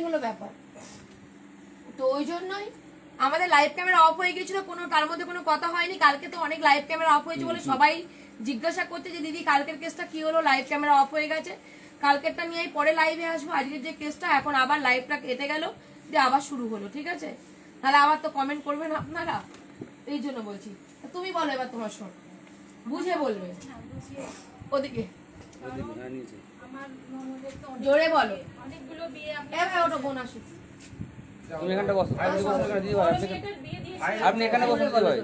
হলো ব্যাপার। তো ওই জন্যই আমাদের লাইভ ক্যামেরা অফ হয়ে গেছিল, কোনো তার মধ্যে কোনো কথা হয়নি। কালকে তো অনেক লাইভ ক্যামেরা অফ হয়েছে বলে সবাই জিজ্ঞাসা করছে যে দিদি কালকের কেসটা কি হলো, লাইভ ক্যামেরা অফ হয়ে গেছে। কালকেরটা নিয়েই পরে লাইভে আসবো। আজকের যে কেসটা, এখন আবার লাইভটা কেটে গেল, দিয়ে আবার শুরু হলো, ঠিক আছে? তাহলে আবার তো কমেন্ট করবেন আপনারা, এই জন্য বলছি। তুমি বলো এবার তোমার শোন, বুঝে বলবে। ওদিকে জোরে বলো, অনেকগুলো বিয়ে ওটা বোন আসুক। তুমি এখানটা বসো, আপনি এখানে বসুন ভাই।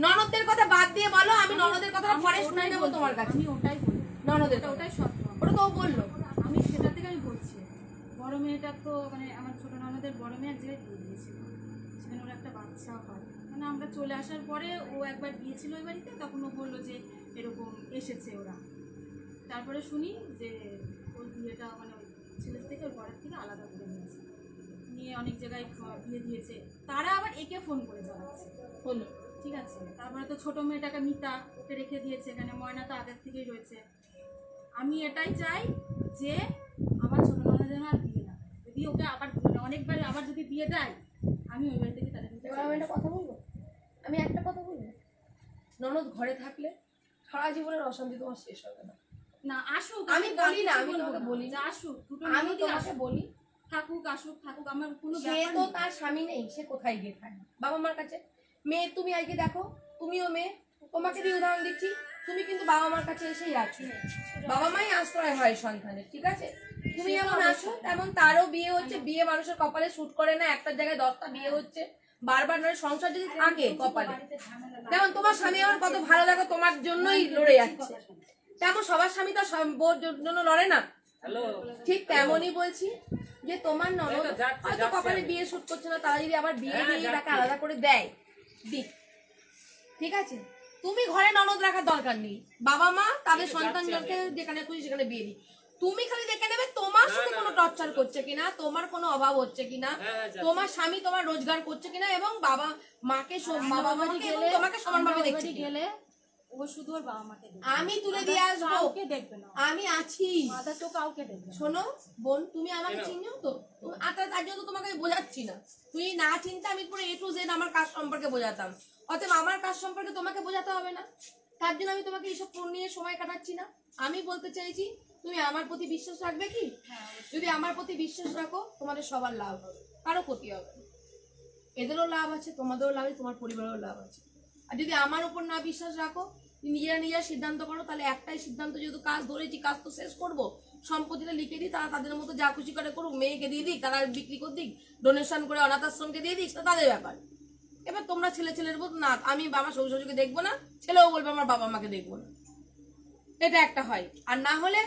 ননদের কথা বাদ দিয়ে বলো, আমি ননদের কথা পরে শুনে নেবো তোমার কাছে। আমি ওটাই বলি, ননদের ওটাই সত্য। ওটা তো বললো, আমি সেটা থেকে আমি বলছি। বড় মেয়েটা তো মানে আমার ছোট ননদের বড় মেয়ে এক জায়গায় বিয়ে দিয়েছিল, সেখানে ওর একটা বাচ্চাও হয়। মানে আমরা চলে আসার পরে ও একবার গিয়েছিল ওই বাড়িতে, তখন ও বললো যে এরকম এসেছে ওরা। তারপরে শুনি যে ওর বিয়েটা মানে ওই ছেলের থেকে ওর বরের থেকে আলাদা করে নিয়েছে, নিয়ে অনেক জায়গায় বিয়ে দিয়েছে। তারা আবার একে ফোন করে জানাচ্ছে, হলো ঠিক আছে। তারপরে তো ছোট মেয়েটাকে মিতা ওকে রেখে দিয়েছে এখানে, ময়না তো আগের থেকেই রয়েছে। আমি এটাই চাই যে আমার ছোট ননদ যেন আর বিয়ে না, যদি ওকে আবার অনেকবার আবার যদি বিয়ে দেয়, আমি ওই বাড়ি থেকে তাদের আমি একটা কথা বলবো, আমি একটা কথা বলবো, ননদ ঘরে থাকলে সারা জীবনের অশান্তি তোমার শেষ হবে না। না আসুক, আমি বলি না, আমি তোমাকে বলি যে আসুক, দুটো আমি ননদই তোমাকে আসুক, বলি থাকুক আসুক থাকুক, আমার কোনো সে ব্যাপার তো নেই। তার স্বামী নেই, সে কোথায় গিয়ে থাকবে? বাবা মার কাছে। মেয়ে তুমি আজকে দেখো, তুমিও মেয়ে, তোমাকে দিয়ে উদাহরণ দিচ্ছি, তুমি কিন্তু বাবা মার কাছে এসেই আছো। বাবা মাই আশ্রয় হয় সন্তানের, ঠিক আছে? তুমি যেমন আসো তেমন তারও বিয়ে হচ্ছে। বিয়ে মানুষের কপালে শুট করে না, একটা জায়গায় 10টা বিয়ে হচ্ছে বারবার। নয় সংসার যদি থাকে কপালে, যেমন তোমার স্বামী আমার কত ভালো লাগে, তোমার জন্যই লড়ে যাচ্ছে, তেমন সবার স্বামী তো বোর জন্য লড়ে না। ঠিক তেমনই বলছি যে তোমার ননদ হয়তো কপালে বিয়ে শুট করছে না, তারা যদি আবার বিয়ে দিয়ে তাকে আলাদা করে দেয়, দিক, ঠিক আছে? তুমি ঘরে ননদ রাখার দরকার নেই, বাবা মা তাদের সন্তানজনকে যেখানে খুশি সেখানে বিয়ে দিই। তুমি খালি দেখে নেবে তোমার সাথে কোনো টর্চার করছে কিনা, তোমার কোনো অভাব হচ্ছে কিনা, তোমার স্বামী তোমার রোজগার করছে কিনা, এবং বাবা মাকে তোমাকে সমানভাবে দেখছে গেলে ও শুধু ওর বাবা মাকে দেখবে, আমি তুলে দিয়ে আসবো, কাউকে দেখবে না, আমি আছি। মাথা তো কাউকে দেখবে না। শোনো বোন, তুমি আমাকে চিনো তো, তার জন্য তোমাকে বোঝাচ্ছি না। তুই না চিনতে আমি পুরো A to Z আমার কাজ সম্পর্কে বোঝাতাম, অতএব আমার কাজ সম্পর্কে তোমাকে বোঝাতে হবে না। তার জন্য আমি তোমাকে এইসব ফোন নিয়ে সময় কাটাচ্ছি না। আমি বলতে চাইছি তুমি আমার প্রতি বিশ্বাস রাখবে কি? যদি আমার প্রতি বিশ্বাস রাখো, তোমাদের সবার লাভ হবে, কারো ক্ষতি হবে না। এদেরও লাভ আছে, তোমাদেরও লাভ আছে, তোমার পরিবারেরও লাভ আছে। আর যদি আমার উপর না বিশ্বাস রাখো, নিজেরা সিদ্ধান্ত করো, তাহলে একটাই সিদ্ধান্ত, যেহেতু কাজ ধরেছি কাজ তো শেষ করবো, সম্পত্তিটা লিখে দিই, তারা তাদের মতো যা খুশি করে করুক, মেয়েকে দিয়ে দিক, তারা বিক্রি করে দিক, ডোনেশন করে অনাথ আশ্রমকে দিয়ে দিক, সেটা তাদের ব্যাপার। এবার তোমরা ছেলের মতো না, আমি বাবা শ্বশুরকে দেখবো না, ছেলেও বলবে আমার বাবা মাকে দেখবো না, এটা একটা হয়। আর না হলে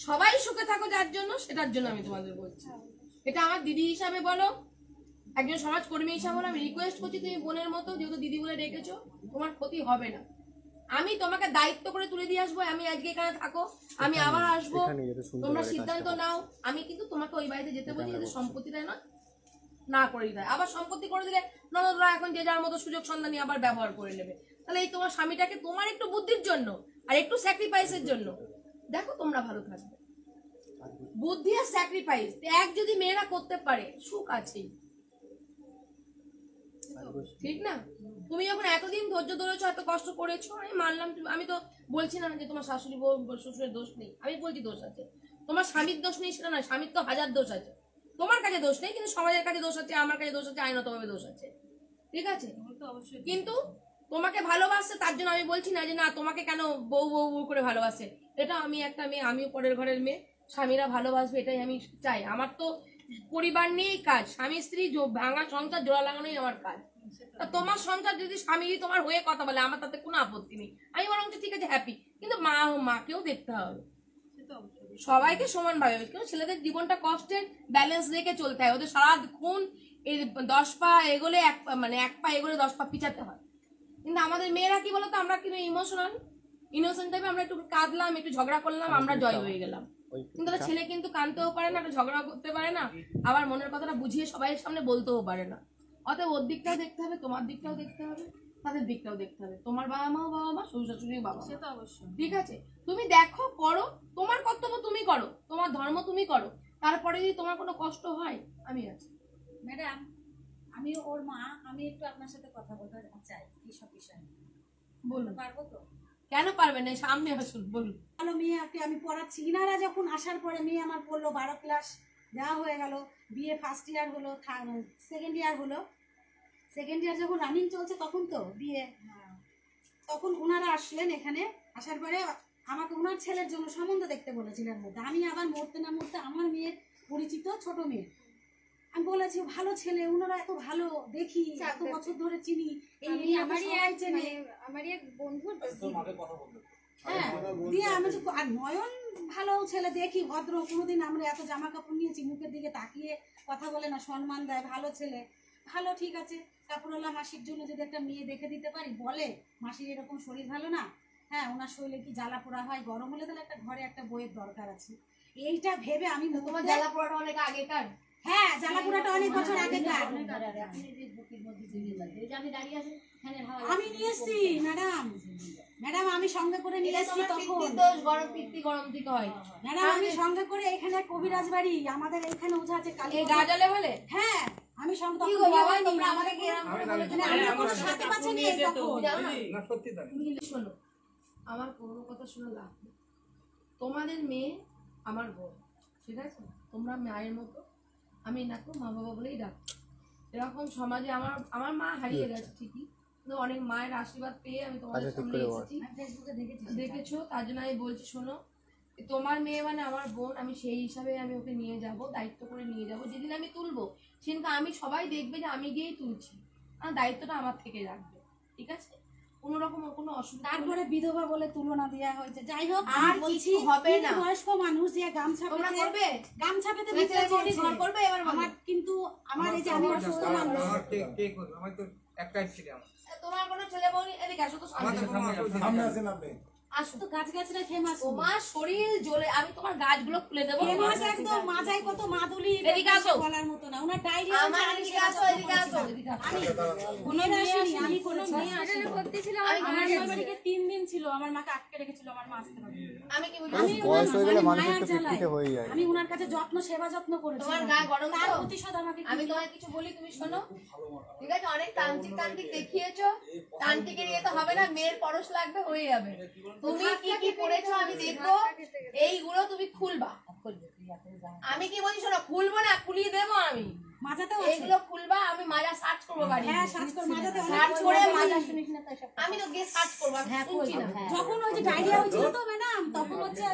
সবাই সুখে থাকো যার জন্য, সেটার জন্য আমি তোমাদের বলছি। এটা আমার দিদি হিসাবে বলো, একজন সমাজকর্মী হিসাবে বলো, আমি রিকোয়েস্ট করছি তুমি বোনের মতো, যেহেতু দিদি বলে রেখেছো, তোমার ক্ষতি হবে না। আমি তোমাকে দায়িত্ব করে তুলে দিয়ে আসবো, আমি আজকে এখানে থাকো, আমি আবার আসবো, তোমরা সিদ্ধান্ত নাও। আমি কিন্তু তোমাকে ওই বাড়িতে যেতে বলছি, যাতে সম্পত্তিটা না করে দেয়। আবার সম্পত্তি করে দিলে ননদরা এখন যে যার মতো সুযোগ সন্ধানী আবার ব্যবহার করে নেবে। তাহলে এই তোমার স্বামীটাকে তোমার একটু বুদ্ধির জন্য আর একটু স্যাক্রিফাইসের জন্য দেখো, তোমরা ভালো থাকবে। বুদ্ধি আর স্যাক্রিফাইস এক যদি মেয়েরা করতে পারে, সুখ আছেই, ঠিক না? তুমি যখন এতদিন ধৈর্য ধরেছো, এত কষ্ট করেছো, আমি মানলাম। আমি তো বলছি না যে তোমার শাশুড়ি বউ শ্বশুরের দোষ নেই, আমি বলছি দোষ আছে। তোমার স্বামীর দোষ নেই সেটা নয়, স্বামীর তো হাজার দোষ আছে। তোমার কাছে দোষ নেই, কিন্তু সমাজের কাছে দোষ আছে, আমার কাছে দোষ আছে, আইনতভাবে দোষ আছে, ঠিক আছে? কিন্তু তোমাকে ভালোবাসছে, তার জন্য আমি বলছি না যে না তোমাকে কেন বউ বউ বউ করে ভালোবাসে। এটা আমি একটা মেয়ে, আমিও পরের ঘরের মেয়ে, স্বামীরা ভালোবাসবে এটাই আমি চাই। আমার তো পরিবার নিয়েই কাজ, স্বামী স্ত্রী ভাঙা সংসার জোড়া লাগানোই আমার কাজ। তোমার সংসার যদি স্বামী তোমার হয়ে কথা বলে, আমার তাতে কোনো আপত্তি নেই, আমি বরং ঠিক আছে হ্যাপি। কিন্তু মাকেও দেখতে হবে, সবাইকে সমান ভাবে। কিন্তু ছেলেদের জীবনটা কষ্টের, ব্যালেন্স রেখে চলতে হয়। ওদের সারাক্ষণ এই 10 পা এগোলে এক পা এগোলে 10 পা পিছাতে হয়। কিন্তু আমাদের মেয়েরা কি বলতো, আমরা কিন্তু ইনোসেন্ট টাইপে, আমরা একটু কাঁদলাম, একটু ঝগড়া করলাম, আমরা জয় হয়ে গেলাম। কিন্তু ছেলে কিন্তু কাঁদতেও পারে না, একটা ঝগড়া করতে পারে না, আবার মনের কথাটা বুঝিয়ে সবাই সামনে বলতেও পারে না। অতএব ওর দিকটাও দেখতে হবে, তোমার দিকটাও দেখতে হবে, তাদের দিকটাও দেখতে হবে। তোমার বাবা মাও বাবা মা, শ্বশুর শাশুড়িও বাবা সে মা। তো অবশ্যই। ঠিক আছে, তুমি দেখো, করো, তোমার কর্তব্য তুমি করো, তোমার ধর্ম তুমি করো, তারপরে যদি তোমার কোনো কষ্ট হয় আমি আছি। ম্যাডাম, আমি ওর মা, আমি একটু আপনার সাথে কথা বলতে চাই এইসব বিষয়ে। বলুন। পারবো তো? কেন পারবেন না, সামনে আসুন, বলুন। ভালো মেয়েকে আমি পড়াচ্ছি, ইনারা যখন আসার পরে মেয়ে আমার পড়লো 12 ক্লাস দেওয়া হয়ে গেল, বিএ ফার্স্ট ইয়ার হলো, সেকেন্ড ইয়ার হলো, সেকেন্ড ইয়ার যখন রানিং চলছে তখন তো বিএ, তখন ওনারা আসলেন এখানে। আসার পরে আমাকে ওনার ছেলের জন্য সম্বন্ধ দেখতে বলেছিলেন মধ্যে। আমি আবার মরতে না মরতে আমার মেয়ের পরিচিত ছোট মেয়ে, আমি বলেছি ভালো ছেলে, ওনারা এত ভালো দেখি, এত বছর ধরে চিনি, এই আমারই এক চেনে, আমারই এক বন্ধু। হ্যাঁ, দিয়ে আমি যে আর নয়ন ভালো ছেলে দেখি, ভদ্র, কোনোদিন আমরা এত জামা কাপড় নিয়েছি, মুখের দিকে তাকিয়ে কথা বলে না, সম্মান দেয়, ভালো ছেলে, ভালো, ঠিক আছে। কাপড়ওয়ালা মাসির জন্য যদি একটা মেয়ে দেখে দিতে পারি, বলে মাসির এরকম শরীর ভালো না, হ্যাঁ ওনার শরীরে কি জ্বালা পোড়া হয়, গরম হলে তাহলে একটা ঘরে একটা বইয়ের দরকার আছে, এইটা ভেবে আমি তোমার জ্বালা পোড়াটা অনেক আগেকার। হ্যাঁ, জ্বালা পোড়াটা অনেক বছর আগেকার। আমি নিয়ে এসছি ম্যাডাম, ম্যাডাম আমি সঙ্গে করে নিয়ে এসছি তখন। গরম পিত্তি গরম থেকে হয় ম্যাডাম আমি সঙ্গে করে এখানে কবিরাজ বাড়ি আমাদের এইখানে ওঝা আছে কালী, এই গাজলে বলে। হ্যাঁ আমি সঙ্গে কি তখন গো বাবা, হয়নি, তোমরা আমাকে কি এরকম করে বলে? মানে আমরা কোনো সাথে পাচ্ছি না তখন। জানো না? না সত্যি তাই। তুমি শোনো, আমার কোনো কথা শুনে লাভ নেই। তোমাদের মেয়ে আমার বোন, ঠিক আছে? তোমরা মায়ের মতো, আমি নাকো মা বাবা বলেই ডাক। এরকম সমাজে আমার আমার মা হারিয়ে গেছে ঠিকই, কিন্তু অনেক মায়ের আশীর্বাদ পেয়ে আমি তোমাদের সামনে এসেছি। ফেসবুকে দেখেছি। দেখেছো, তার জন্য আমি বলছি, শোনো, তোমার মেয়ে মানে আমার বোন, আমি সেই হিসাবে আমি ওকে নিয়ে যাব, দায়িত্ব করে নিয়ে যাব। যেদিন আমি তুলবো সেদিন আমি সবাই দেখবে যে আমি গিয়েই তুলছি, আর দায়িত্বটা আমার থেকে রাখবে, ঠিক আছে? কোনো রকম কোনো অসুবিধা হলে- তারপরে বিধবা বলে তুলনা দেওয়া হয়েছে, যাই হোক আর আর বলছি কিছু হবে না। বয়স্ক মানুষ যে গামছা তোমরা পেতে, করবে, গামছা পেতে তুমি ভিতরে ছেলে বৌদি চেয়েছে। ঘর করবে এবার আমার কিন্তু আমার এই যে আমি অসুস্থ মানুষ, আমার কে করবে? আমার তো একটাই ছেলে আমার। তোমার কোনো ছেলে বৌদি এদিকে আসো তো, আমার তো সামনে কোনো সামনে আসেন আপনি। আসো। তো গাছ গাছরা ফেমাস, তোমার শরীর জ্বলে, আমি তোমার গাছগুলো খুলে দেবো। ফেমাস একদম, মাজায় কত মাদুলি, এদিকে আসো। বলার মতো না, ওনার ডায়রিয়া আমার এদিকে আসো, এদিকে আসো, এদিকে আসো। আমি কোনো মেয়ে আসেনি, আমি করেছি। হসপিটালে ভর্তি ছিল, আমি আমার ঘরে মামার বাড়িতে 3 দিন ছিল, আমার মাকে আটকে রেখেছিল, আমার মা আসতে পারেনি। আমি কি বলি, আমি বয়স হয়ে গেলে ওনার মানুষের মায়ার তো জ্বালায়, খিটখিটে হয়ে যায়। আমি ওনার কাছে যত্ন সেবা যত্ন করেছি, তোমার গায়ে গরম তার তো? প্রতিশোধ আমাকে আমি তোমায় কিছু বলি, তুমি শোনো, ঠিক আছে? অনেক তান্ত্রিক তান্ত্রিক দেখিয়েছো, তান্ত্রিকের ইয়ে তো হবে না, মেয়ের পরশ লাগবে, হয়ে যাবে। তুমি কি কি করেছো আমি দেখবো, এইগুলো তুমি খুলবা। আমি কি বলছি শোনো, খুলবো না, খুলিয়ে দেবো আমি। মাজাতেও এইগুলো খুলবা, আমি মাজা সার্চ করবো বাড়ি, হ্যাঁ সার্চ করে মাজাতে অনেক সার্চ কিছু করে আছে। মাজা, আমি তো গিয়ে সার্চ করবো, আমি শুনছি না। যখন ওই যে ডায়রিয়া হয়েছিল তো ম্যাডাম, তখন হচ্ছে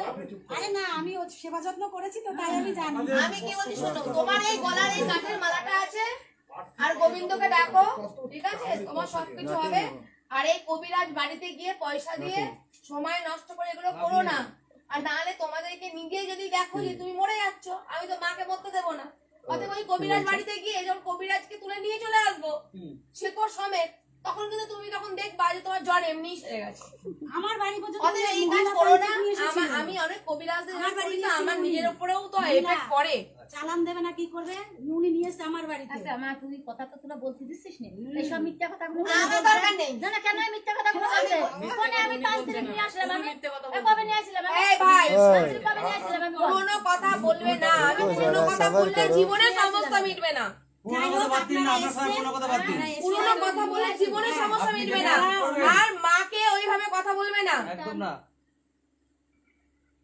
আরে না আমি ওর সেবা যত্ন করেছি তো তাই আমি জানি। আমি কি বলছি শোনো, তোমার এই গলার এই কাঠের মালাটা আছে, আর গোবিন্দকে ডাকো, ঠিক আছে? তোমার সবকিছু হবে। আর এই কবিরাজ বাড়িতে গিয়ে পয়সা দিয়ে সময় নষ্ট করে এগুলো করো না, আর নাহলে তোমাদেরকে নিজে যদি দেখো যে তুমি মরে যাচ্ছ, আমি তো মাকে মরতে দেবো না। অতএব ওই কবিরাজ বাড়িতে গিয়ে যখন কবিরাজকে তুলে নিয়ে চলে আসবো শেকড় সমেত, তখন কিন্তু তুমি তখন দেখবা যে তোমার জ্বর এমনি সেরে গেছে। আমার বাড়ি পর্যন্ত অতএব এই কাজ মহিলা করো না। তান্ত্রিক নিয়ে এসেছিল। আমি অনেক কবিরাজদের আমার বাড়ি করি তো, গেছিল আমার উনি। নিজের উপরেও তো মহিলা। এফেক্ট করে। চালান দেবে না কি করবে, উনি নিয়ে এসছে আমার বাড়িতে। আচ্ছা মা, তুই কথা তো তোরা বলতে দিচ্ছিস না, এইসব মিথ্যা কথাগুলো আমার দরকার নেই। না না, কেন এই মিথ্যা কথাগুলো বলছে? ফোনে আমি তান্ত্রিক নিয়ে আসলাম, আমি কবে নিয়ে আসলাম, আমি এই ভাই, তান্ত্রিক কবে নিয়ে আসলাম, আমি বল। পুরোনো কথা বলবে না, আমি পুরোনো কথা বললে জীবনের সমস্যা মিটবে না। যাই হোক, আপনারা এসছেন, পুরোনো কথা বলে জীবনের সমস্যা মিটবে না। আর মাকে ওইভাবে কথা বলবে না। একদম না।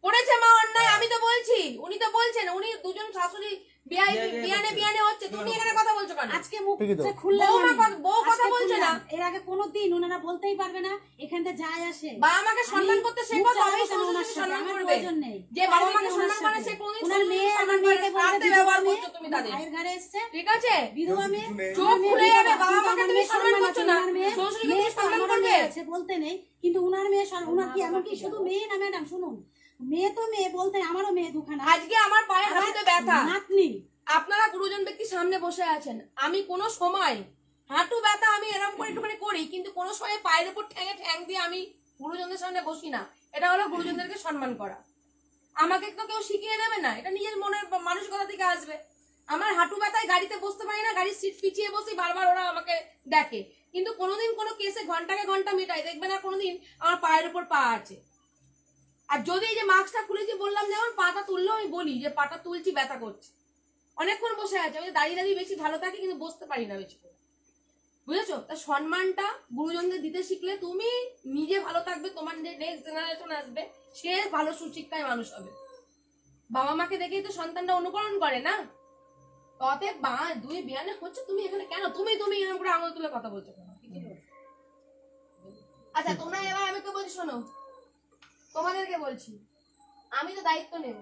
করেছে মা অন্যায়, আমি তো বলছি, উনি তো বলছেন, উনি দুজন শাশুড়ি বিয়ানে হচ্ছে, তুমি এখানে কথা বলছো কেন? আজকে মুখ ঠিকই তো। খুললাম বৌমা আমি। কথা- বউ কথা আজকে বলছে না। খুললাম। এর আগে কোনোদিন ওনারা বলতেই পারবে না, এখান থেকে যায় আসে। বা আমাকে সম্মান করতে শেখো, মুখ তবেই চালাবো কেন ওনার শ্বশুরকে সাথে? সম্মান আমার করবে। প্রয়োজন নেই। যে বাবা পারবে মাকে কি সম্মান ওনার করে সাথে? সে কোনদিন ওনার শ্বশুরকে মেয়ে সম্মান আমার করে মেয়েকে না। বলতে আন্তে বিধবা ব্যবহার মেয়ে, করছো তুমি তাদের। ভাইয়ের ঘরে এসছে, ঠিক আছে? বিধবা মেয়ে, চোখ ওনার মেয়ে খুলে যাবে, বিধবা, বাবা কিন্তু মাকে আমার তুমি মেয়ে সম্মান সম্মান করছো আছে, না, ওনার মেয়ে- শ্বশুরকে মেয়ে তুমি তো সম্মান আমারও করবে। মেয়ে আছে, বলতে নেই, কিন্তু উনার মেয়ে ওনার কি এমনকি শুধু মেয়ে না ম্যাডাম, শুনুন, মেয়ে তো মেয়ে বলতে আমারও মেয়ে দুখানা, আজকে আমার পায়ে হাঁটুতে ব্যথা, নাতনি। আপনারা গুরুজন ব্যক্তির সামনে বসে আছেন, আমি কোনো সময় হাঁটু ব্যথা আমি এরকম করে একটুখানি করি, কিন্তু কোনো সময় পায়ের উপর ঠ্যাঙে ঠ্যাং দিয়ে আমি গুরুজনদের সামনে বসি না। এটা হলো গুরুজনদেরকে সম্মান করা। আমাকে তো কেউ শিখিয়ে দেবে না, এটা নিজের মনের মানসিকতা থেকে আসবে। আমার হাঁটু ব্যথায় গাড়িতে বসতে পারি না, গাড়ির সিট পিছিয়ে বসি, বারবার ওরা আমাকে দেখে, কিন্তু কোনোদিন কোনো কেসে ঘন্টাকে ঘন্টা মেটাই দেখবে না কোনোদিন আমার পায়ের উপর পা আছে। আর যদি এই যে মাস্কটা খুলেছি বললাম যেমন পাটা তুললেও আমি বলি যে পাটা তুলছি ব্যথা করছে, অনেকক্ষণ বসে আছে, আমি দাঁড়িয়ে দাঁড়িয়ে বেশি ভালো থাকি কিন্তু বসতে পারি না বেশি করে, বুঝেছো? তা সম্মানটা গুরুজনদের দিতে শিখলে তুমি নিজে ভালো থাকবে, তোমার যে নেক্সট জেনারেশন আসবে সে ভালো সুশিক্ষায় মানুষ হবে। বাবা মাকে দেখেই তো সন্তানটা অনুকরণ করে না। অতএব দুই বিয়ানে হচ্ছে, তুমি এখানে কেন তুমি এরকম করে আঙুল তুলে কথা বলছো কেন? আচ্ছা তোমরা এবার আমি তো বলছি, শোনো তোমাদেরকে বলছি, আমি তো দায়িত্ব নেব,